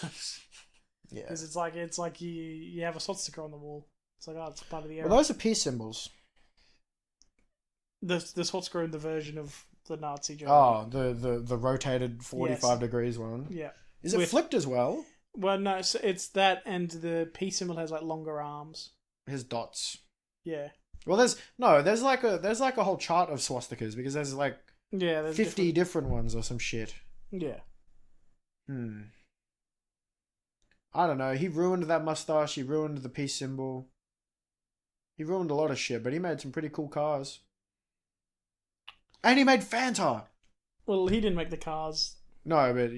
Yeah. Because it's like you have a swastika on the wall. It's like, it's part of the error. Well, those are peace symbols. The swastika in the version of the Nazi Germany. Oh, the rotated 45 degrees one. Yeah. Is it flipped as well? Well, no, it's that, and the peace symbol has like longer arms. His dots. Yeah. Well, there's like a whole chart of swastikas because there's like there's 50 different ones or some shit. Yeah. I don't know. He ruined that mustache. He ruined the peace symbol. He ruined a lot of shit, but he made some pretty cool cars. And he made Fanta. Well, he didn't make the cars. No, but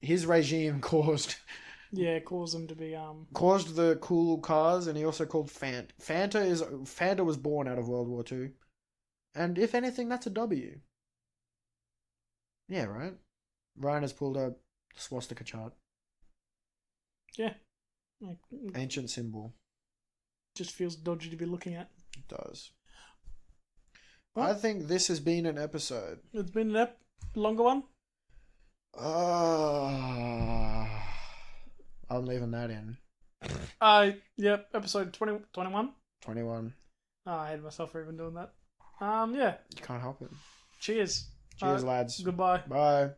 his regime caused them to be caused the cool cars, and he also called Fanta was born out of World War II, and if anything, that's a W. Yeah, right. Ryan has pulled up the swastika chart. Yeah. Ancient symbol. Just feels dodgy to be looking at. It does. Well, I think this has been an episode. It's been a longer one. I'm leaving that in. Yep, episode 21. 21. I hate myself for even doing that. Yeah. You can't help it. Cheers. Cheers, lads. Goodbye. Bye.